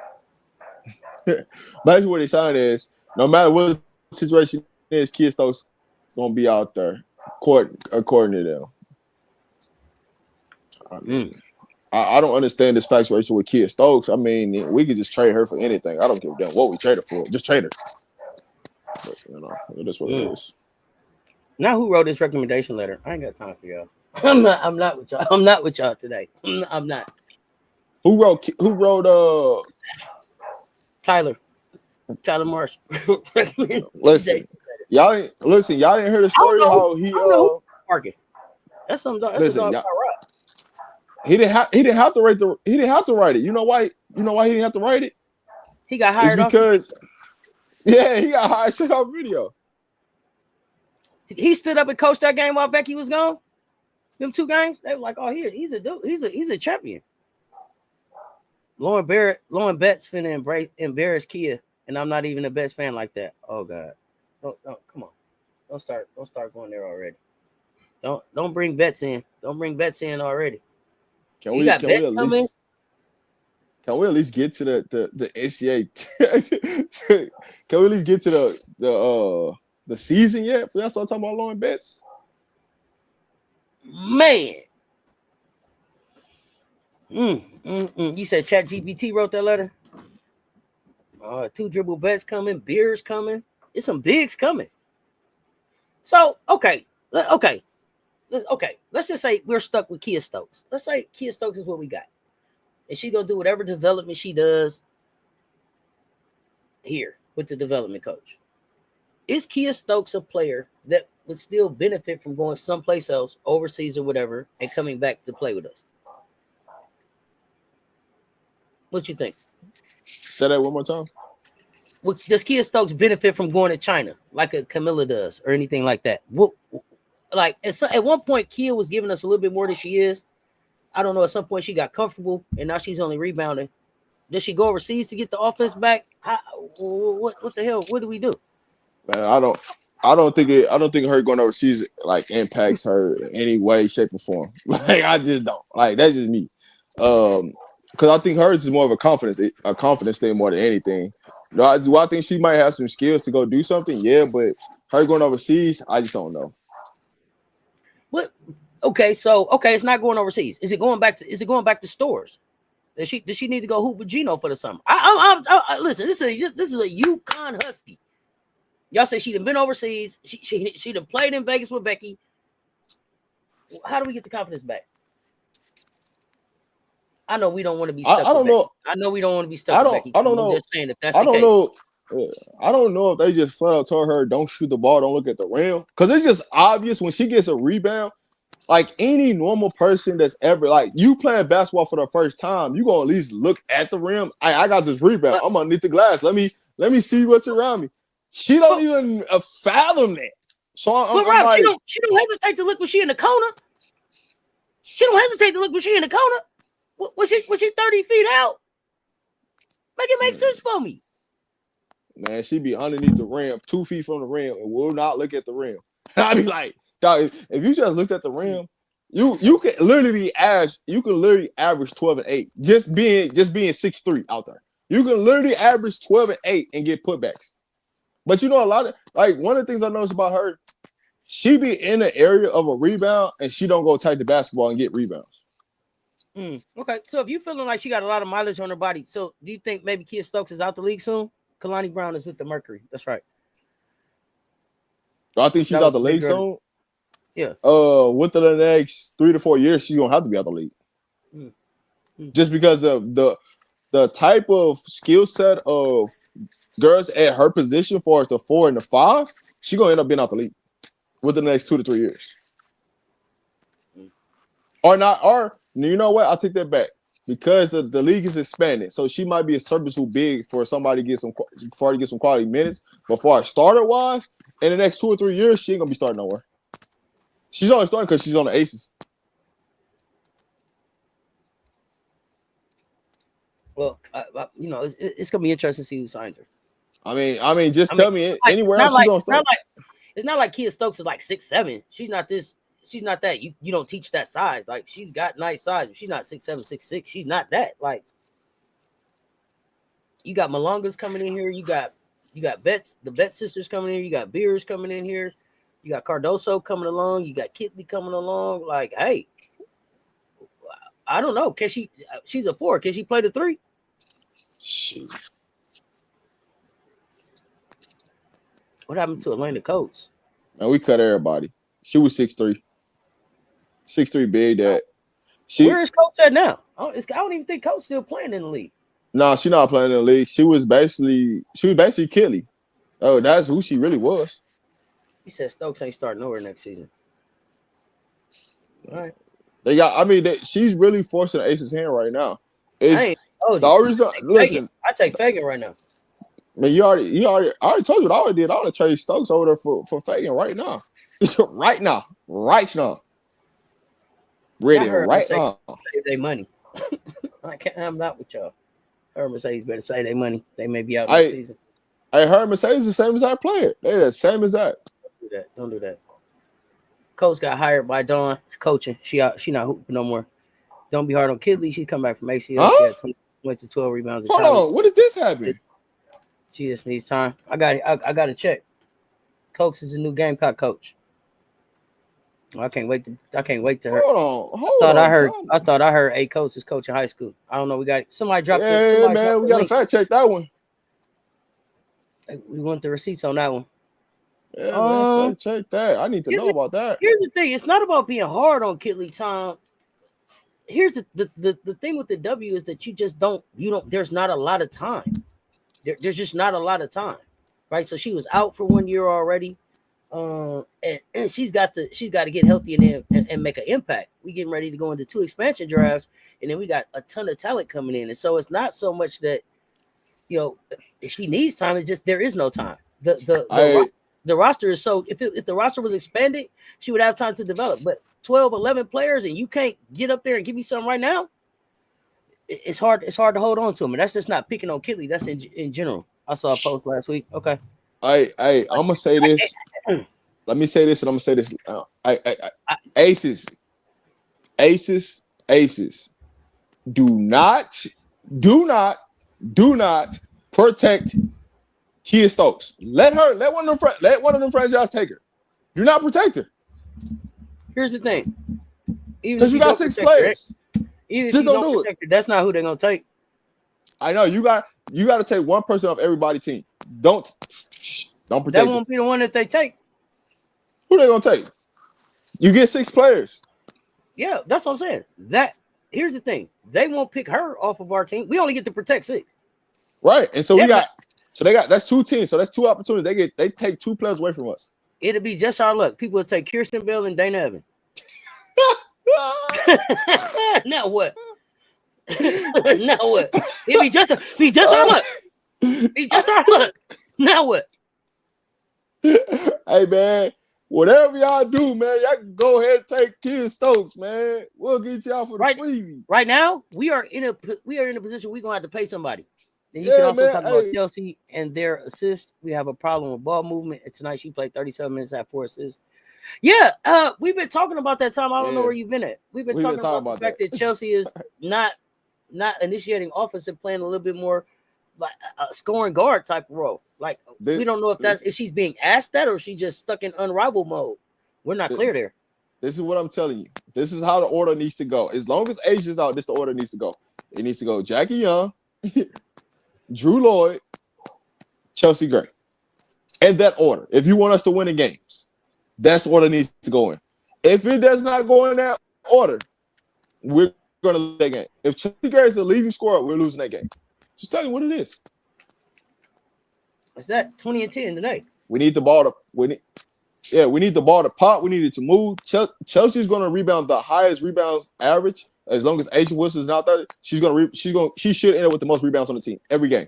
basically what they saying is no matter what the situation is, Kia Stokes gonna be out there, according to them. I mean, I don't understand this situation with Kia Stokes. I mean, we could just trade her for anything. I don't give a damn what we trade her for. Just trade her. But, it is what it is. Now, who wrote this recommendation letter? I ain't got time for y'all. I'm not with y'all. I'm not with y'all today. I'm not. Who wrote Tyler Marsh. Listen, y'all didn't hear the story how he Market. That's something. That's listen, right. He didn't have to write it. You know why he didn't have to write it? He got hired off because he got hired straight off video. He stood up and coached that game while Becky was gone. Them 2 games, they were like, "Oh, he's a dude. He's a champion." Lauren Betts finna embarrass Kia, and I'm not even a Betts fan like that. Oh God, don't come on, don't start going there already. Don't bring Betts in. Don't bring Betts in already. Can we at least get to the NCAA? Can we at least get to the season yet? If we start talking about Lauren Betts. Man. You said ChatGPT wrote that letter? 2 dribble bets coming, beers coming. It's some bigs coming. So, okay. Let's just say we're stuck with Kia Stokes. Let's say Kia Stokes is what we got. And she's going to do whatever development she does here with the development coach. Is Kia Stokes a player that would still benefit from going someplace else, overseas or whatever, and coming back to play with us? What you think? Say that one more time. Does Kia Stokes benefit from going to China like a Camilla does or anything like that? Like at one point, Kia was giving us a little bit more than she is. I don't know. At some point, she got comfortable, and now she's only rebounding. Does she go overseas to get the offense back? What the hell? What do we do? Man, I don't think her going overseas like impacts her in any way, shape, or form. Like I just don't. Like that's just me. Because I think hers is more of a confidence thing more than anything. Do I think she might have some skills to go do something? Yeah, but her going overseas, I just don't know. What? Okay, it's not going overseas. Is it going back to stores? Does she need to go hoop with Gino for the summer? Listen. This is a UConn Husky. Y'all say she'd have been overseas. She'd have played in Vegas with Becky. How do we get the confidence back? I know we don't want to be stuck. I don't know. I know we don't want to be stuck with Becky. I don't know. I'm just saying if that's the case. I don't know if they just flat out told her don't shoot the ball, don't look at the rim. Because it's just obvious when she gets a rebound. Like any normal person that's ever like you playing basketball for the first time, you gonna at least look at the rim. I got this rebound. I'm underneath the glass. Let me see what's around me. She don't even fathom that. So I'm Rob, like, she don't hesitate to look when she in the corner. She don't hesitate to look when she in the corner. When she 30 feet out. Make it make sense for me. Man, she be underneath the rim, 2 feet from the rim, and will not look at the rim. I be like, dog, if you just looked at the rim, you can literally average 12 and 8. Just being 6'3" out there. You can literally average 12 and 8 and get putbacks. But you know, a lot of like one of the things I noticed about her, she be in the area of a rebound and she don't go tight to basketball and get rebounds. Okay, so if you feeling like she got a lot of mileage on her body, so do you think maybe Kia Stokes is out the league soon? Kalani Brown is with the Mercury. That's right. I think she's That out was the the big league girl. soon. Yeah. Within the next 3 to 4 years, she's gonna have to be out the league. Just because of the type of skill set of girls at her position, for as the 4 and the 5, she's gonna end up being out the league within the next 2 to 3 years. Or not, or you know what? I'll take that back. Because the league is expanding, so she might be a serviceable big for somebody to get some quality minutes. But for our starter wise, in the next 2 or 3 years, she ain't gonna be starting nowhere. She's only starting because she's on the Aces. Well, it's gonna be interesting to see who signs her. I mean, tell me anywhere else she's gonna start. It's not like Kia Stokes is like 6'7". She's not this. She's not that. You don't teach that size. Like, she's got nice size. She's not 6'7", 6'6". She's not that. Like, you got Malongas coming in here. You got Betts, the Bet sisters coming in here. You got Beers coming in here. You got Cardoso coming along. You got Kitley coming along. Like, hey, I don't know. Can she? She's a 4. Can she play the 3? Shoot. What happened to Elena Coates? Man, we cut everybody. She was 6'3". 6'3" big. That where is Coates at now? I don't even think Coates still playing in the league. No, she's not playing in the league. She was basically Kelly. Oh, that's who she really was. He said Stokes ain't starting nowhere next season. All right. She's really forcing the Aces' hand right now. Listen, I take Fagan right now. Man, I already told you what I already did. I would trade Stokes over there for Fagan right now. right now. Ready right now. Save their money. I'm not with y'all. Her Mercedes better save their money. They may be out next season. I heard Mercedes the same as that player. They're the same as that. Don't do that. Coach got hired by Dawn coaching. She not hooping no more. Don't be hard on Kidley. She come back from ACL. Huh? She went to 12 rebounds. Hold on. When did this happen? She just needs time. I got to check. Coach is a new Gamecock coach. I can't wait to her. Hold on. I thought I heard A Coach is coaching high school. I don't know. We got somebody dropped. Yeah, man. We got to fact check that one. We want the receipts on that one. Yeah, man. Fact check that. I need to know about that. Here's the thing. It's not about being hard on Kitley Tom. Here's the thing with the W is that you don't. There's not a lot of time. There's just not a lot of time, right? So she was out for 1 year already, and she's got to get healthy and make an impact. We getting ready to go into 2 expansion drafts, and then we got a ton of talent coming in, and so it's not so much that she needs time. It's just there is no time. The roster is so if the roster was expanded, she would have time to develop. But 12, 11 players, and you can't get up there and give me something right now. It's hard to hold on to him, and that's just not picking on Kitley. That's in general. I saw a post last week. Okay. I'm gonna say this. Let me say this, and I'm gonna say this. Aces. Do not protect Kia Stokes. Let one of them franchise take her. Do not protect her. Here's the thing. Because you got 6 players. Even just don't do it. That's not who they're gonna take. I know you got to take one person off everybody's team. Don't protect. That won't be the one that they take. Who they gonna take? You get 6 players. Yeah, that's what I'm saying. Here's the thing. They won't pick her off of our team. We only get to protect 6. Right, and so that's 2 teams. So that's 2 opportunities. They take 2 players away from us. It'll be just our luck. People will take Kirsten Bell and Dana Evans. Now what? Now what? It'd be just our luck. Be just our luck. Now what? Hey man, whatever y'all do, man, y'all can go ahead and take Kia Stokes, man. We'll get y'all for the freebie. Right now, we are in a position we're gonna have to pay somebody. Then you can also talk about Chelsea and their assist. We have a problem with ball movement. And tonight she played 37 minutes, had 4 assists. Yeah, we've been talking about that time. I don't know where you've been at. We've been talking about the fact that Chelsea is not initiating offense and playing a little bit more like a scoring guard type of role. Like we don't know if she's being asked that or she's just stuck in unrivaled mode. We're not clear there. This is what I'm telling you. This is how the order needs to go. As long as Asia's out, this the order needs to go. It needs to go Jackie Young, Drew Lloyd, Chelsea Gray. In that order. If you want us to win the games, that's the order needs to go in. If it does not go in that order, we're going to lose that game. If Chelsea Gray is the leading scorer, we're losing that game. Just tell you what it is. What's that? 20 and 10 today. We need the ball to we need the ball to pop. We need it to move. Chelsea's going to rebound the highest rebounds average. As long as Aisha Wilson's not there, she should end up with the most rebounds on the team every game.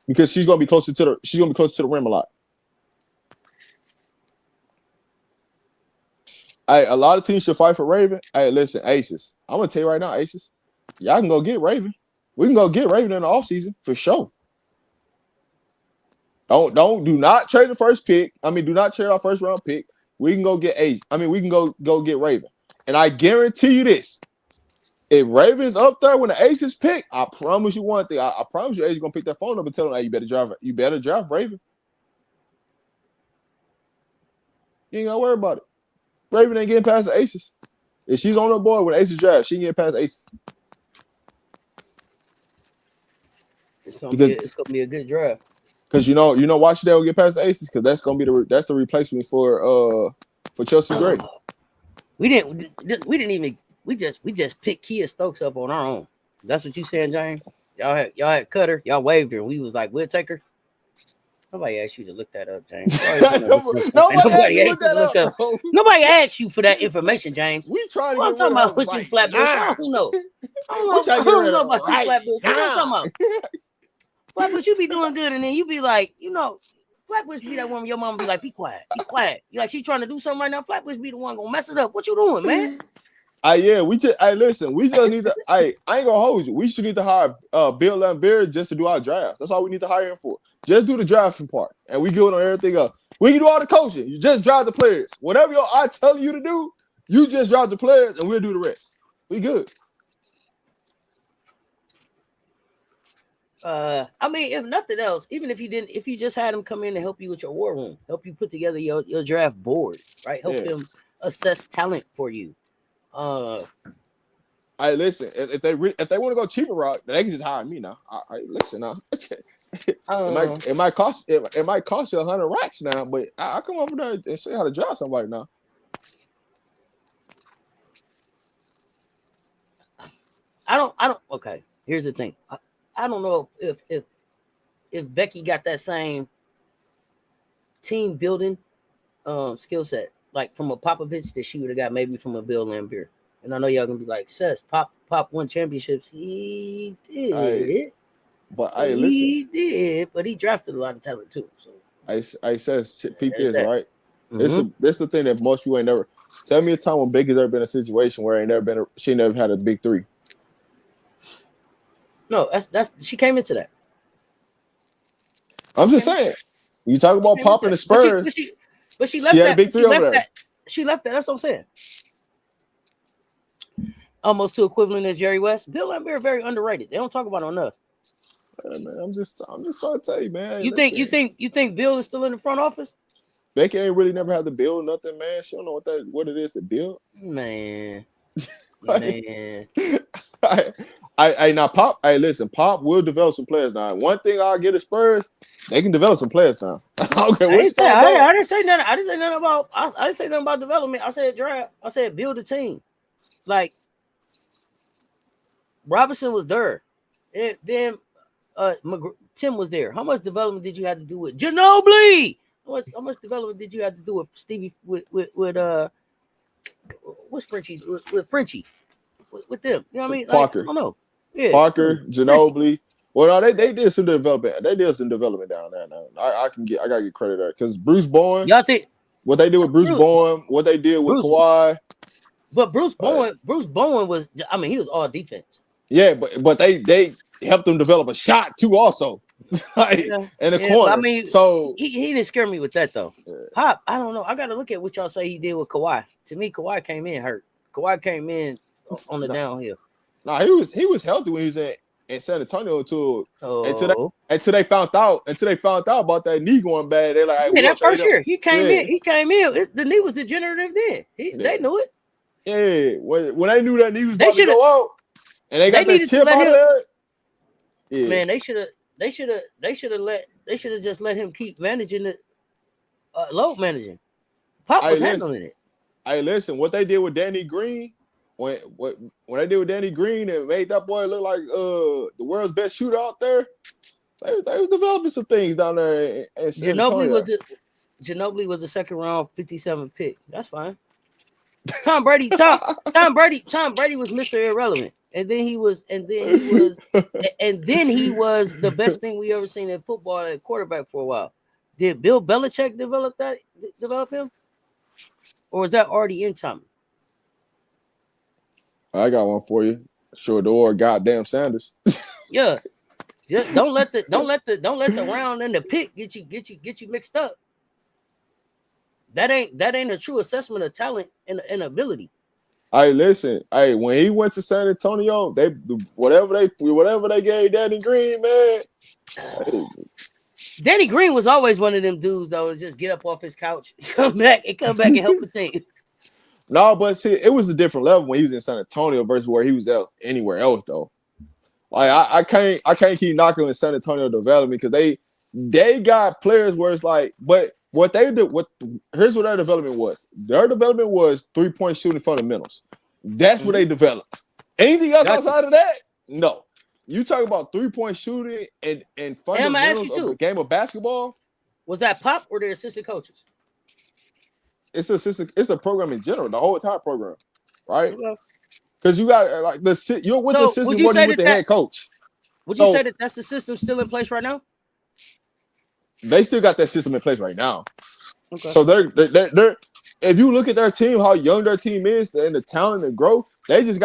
Because she's going to be closer to the rim a lot. A lot of teams should fight for Raven. Hey, listen, Aces. I'm gonna tell you right now, Aces. Y'all can go get Raven. We can go get Raven in the offseason for sure. Do not trade the first pick. I mean, do not trade our first round pick. We can go get we can go get Raven. And I guarantee you this. If Raven's up there when the Aces pick, I promise you one thing. I promise you Aces gonna pick that phone up and tell them, hey, you better draft Raven. You ain't gotta worry about it. Raven ain't getting past the Aces. If she's on the board with Aces draft, she can get past the Aces. It's gonna be a good draft. Because you know why she don't get past the Aces? Because that's gonna be the replacement for Chelsea Gray. We just picked Kia Stokes up on our own. That's what you saying, James? Y'all had cut her, y'all waved her, and we was like, we'll take her. Nobody asked you to look that up, James. Nobody asked you for that information, James. We trying to I'm talking about what you Flatbush. Who knows? I don't know about you Flatbush. I'm talking about Flatbush. You be doing good, and then you be like, Flatbush be that one. Your mom be like, be quiet. You like she trying to do something right now. Flatbush be the one gonna mess it up. What you doing, man? We just need to. I ain't gonna hold you. We should need to hire Bill Lambert just to do our drafts. That's all we need to hire him for. Just do the drafting part, and we good on everything else. We can do all the coaching. You just drive the players. Whatever I tell you to do, you just drive the players, and we'll do the rest. We good. I mean, if nothing else, even if you just had him come in and help you with your war room, help you put together your draft board, right? Help him assess talent for you. Listen. If they want to go cheaper route, they can just hire me now. Listen now. It might cost you 100 racks now, but I come over there and show you how to draft somebody now. I don't. Okay, here's the thing. I don't know if Becky got that same team building skill set like from a Popovich that she would have got maybe from a Bill Lambert. And I know y'all gonna be like, Cess, Pop won championships. He did. He did, but he drafted a lot of talent too. So I says peep this, right? Mm-hmm. This the thing that most people ain't never. Tell me a time when Becky's ever been in a situation where she never had a big three. No, that's she came into that. I'm just saying. You talk about Pop and the Spurs, but she left. She had a big three over there. She left that. That's what I'm saying. Almost to equivalent as Jerry West. Bill Lambert very underrated. They don't talk about him enough. Man, I'm just trying to tell you, man. You think Bill is still in the front office? Becky ain't really never had to build nothing, man. She don't know what it is to build. Man. Now Pop. Hey, listen, Pop will develop some players now. One thing I'll get at Spurs, they can develop some players now. Okay, I didn't say nothing. I didn't say nothing about development. I said draft. I said build a team. Like Robinson was there, and then Tim was there. How much development did you have to do with Ginobili? How much development did you have to do with Stevie with what's Frenchie with Frenchie with them? You know what I mean? Parker. I don't know. Yeah. Parker, Ginobili. Well, no, they did some development. They did some development down there. Now I gotta get credit there because Bruce Bowen. Y'all think what they did with Bruce Bowen, what they did with Kawhi. But Bruce Bowen was. I mean, he was all defense. Yeah, but they helped them develop a shot too, also. In the corner. I mean, so he didn't scare me with that though. Yeah. Pop, I don't know. I got to look at what y'all say he did with Kawhi. To me, Kawhi came in hurt. Kawhi came in on the downhill. No, he was healthy when he was in San Antonio until they found out about that knee going bad. They're like, that first year he came in. The knee was degenerative then. They knew it. Yeah, when they knew that knee was about to go out, and they got that chip out of there. Yeah. Man, they should have. They should have just let him keep managing the load managing. Pop was handling it. Hey, listen, what they did with Danny Green, when they did with Danny Green and made that boy look like the world's best shooter out there, they was developing some things down there in San Antonio. Ginobili was a second round 57 pick. That's fine. Tom Brady was Mr. Irrelevant. And then he was the best thing we ever seen in football at quarterback for a while. Did Bill Belichick develop him? Or was that already in Tommy? I got one for you. Shador goddamn Sanders. Yeah. Just don't let the round and the pick get you mixed up. That ain't a true assessment of talent and ability. Hey, listen. Hey, when he went to San Antonio, whatever they gave Danny Green, man. Hey. Danny Green was always one of them dudes though to just get up off his couch, come back and help the team. No, but see, it was a different level when he was in San Antonio versus where he was anywhere else though. Like I can't keep knocking on San Antonio development because they got players where it's like, but what they did, here's what their development was. Their development was 3-point shooting fundamentals. That's what they developed. Anything else outside of that? No. You talk about 3-point shooting and fundamentals of the game of basketball. Was that Pop or the assistant coaches? It's a program in general, the whole entire program, right? Because you got like you're with the system more than with the head coach. Would you say that that's the system still in place right now? They still got that system in place right now. Okay. So they're if you look at their team, how young their team is, and the talent and growth, they just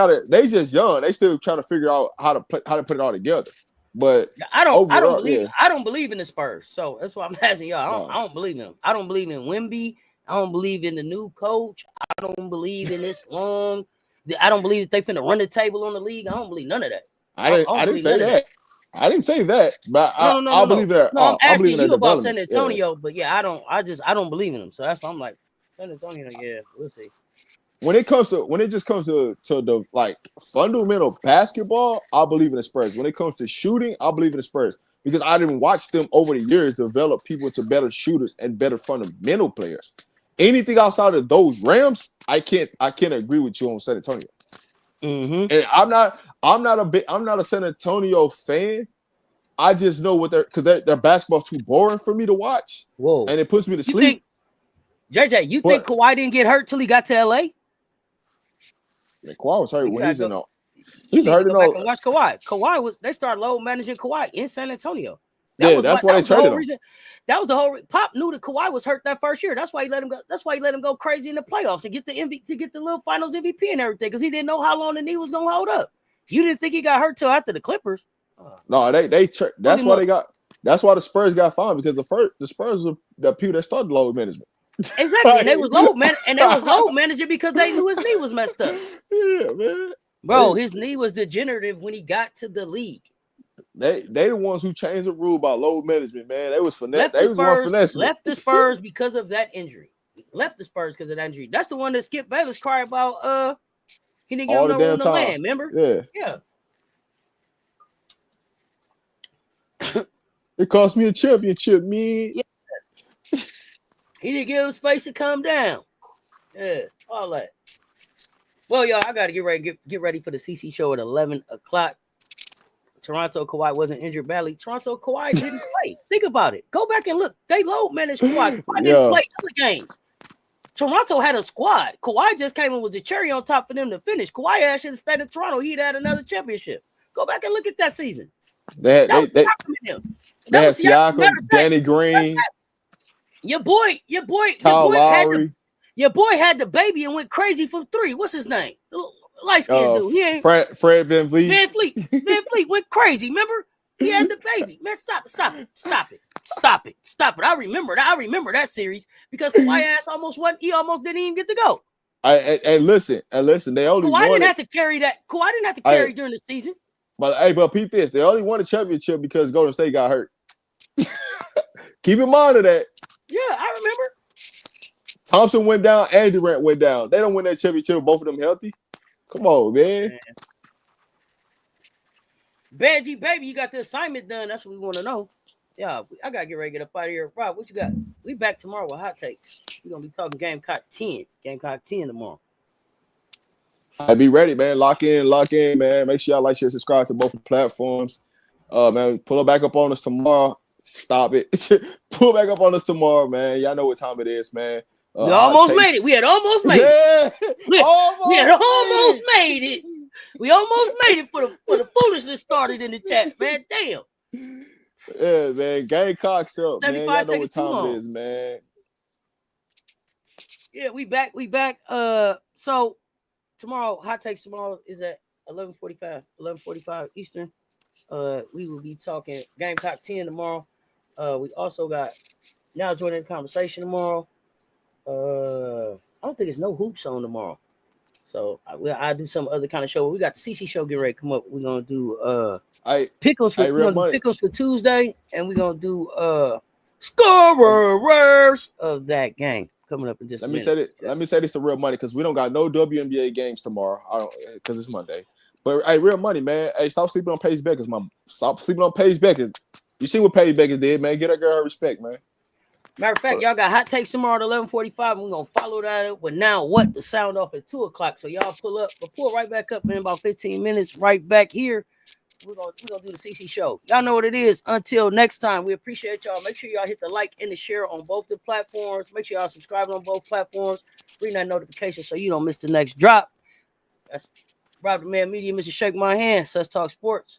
young. They still trying to figure out how to put it all together. But I don't believe in the Spurs. So that's why I'm asking y'all. I don't believe in them. I don't believe in Wemby. I don't believe in the new coach. I don't believe in this long. I don't believe that they finna run the table on the league. I don't believe none of that. I didn't say that. I didn't say that, but I believe that. No, I'm asking you about San Antonio, but I don't believe in them. So that's why I'm like, San Antonio, yeah, we'll see. When it just comes to the like fundamental basketball, I believe in the Spurs. When it comes to shooting, I believe in the Spurs because I didn't watch them over the years develop people into better shooters and better fundamental players. Anything outside of those realms, I can't agree with you on San Antonio. Mm-hmm. And I'm not a San Antonio fan. I just know because their basketball's too boring for me to watch. Whoa. And it puts me to sleep. Think Kawhi didn't get hurt till he got to LA? Man, Kawhi was hurt when he's in all. He's hurt in all. Watch Kawhi. They started load managing Kawhi in San Antonio. That's why they traded him. That was the whole Pop knew that Kawhi was hurt that first year. That's why he let him go. That's why he let him go crazy in the playoffs to get the little finals MVP and everything because he didn't know how long the knee was gonna hold up. You didn't think he got hurt till after the Clippers. No, that's why they got. That's why the Spurs got fined because the Spurs were the people that started load management. Exactly, and they was load managing because they knew his knee was messed up. Yeah, man. Bro, his knee was degenerative when he got to the league. They the ones who changed the rule about load management, man. They was finesse. Left the Spurs because of that injury. Left the Spurs because of that injury. That's the one that Skip Bayless cried about. He didn't get no room to land. Remember? Yeah. It cost me a championship, man. Yeah. He didn't give him space to come down. Yeah, all that. Well, y'all, I gotta get ready for the CC show at 11 o'clock. Toronto Kawhi wasn't injured badly. Toronto Kawhi didn't play. Think about it. Go back and look. They load managed Kawhi. Kawhi didn't play other games. Toronto had a squad. Kawhi just came in with the cherry on top for them to finish. Kawhi should have stayed in Toronto. He'd had another championship. Go back and look at that season. They had Siakam, Danny Green. Your boy Kyle Lowry. Your boy had the baby and went crazy from three. What's his name? Light skinned dude. He ain't Fred Van Vliet. Van Vliet went crazy. Remember? He had the baby. Man, stop it. I remember that series because Kawhi almost didn't even get to go. And listen. They only Kawhi didn't have to carry that. Kawhi didn't have to carry during the season. But peep this. They only won a championship because Golden State got hurt. Keep in mind of that. Yeah, I remember. Thompson went down and Durant went down. They don't win that championship. Both of them healthy. Come on, man. Benji, baby, you got the assignment done. That's what we want to know. Yeah, I gotta get ready to get up out of here. Rob, what you got? We back tomorrow with hot takes. We're gonna be talking Gamecock 10. Gamecock 10 tomorrow. I be ready, man. Lock in, man. Make sure y'all like, share, subscribe to both the platforms. Man, pull it back up on us tomorrow. Stop it. Pull back up on us tomorrow, man. Y'all know what time it is, man. We almost made it. We had almost made it. We had almost made it. We almost made it for the foolishness started in the chat, man. Damn. Yeah, man. Gamecocks up, man. Y'all know what time long. it is, man. Yeah, we back. So tomorrow, hot takes tomorrow is at 11:45 Eastern. We will be talking Gamecock 10 tomorrow. We also got now joining the conversation tomorrow. I don't think it's no hoops on tomorrow. So I do some other kind of show. We got the CC show getting ready to come up. We're gonna do pickles for Tuesday, and we're gonna do scorers of that game coming up in just a minute. Let me say this to Real Money, because we don't got no WNBA games tomorrow. I don't, because it's Monday. But hey, Real Money, man. Hey, stop sleeping on Paige Beckers, man. Stop sleeping on Paige Beckers. You see what Paige Beckers did, man. Get that girl her respect, man. Matter of fact, y'all got hot takes tomorrow at 11:45, and we're gonna follow that up with now what the sound off at 2:00. So y'all pull right back up in about 15 minutes, right back here. We're gonna do the CC show. Y'all know what it is. Until next time, we appreciate y'all. Make sure y'all hit the like and the share on both the platforms. Make sure y'all subscribe on both platforms. Ring that notification so you don't miss the next drop. That's Rob the Man Media, Mr. Shake My Hand, Cess Talk Sports.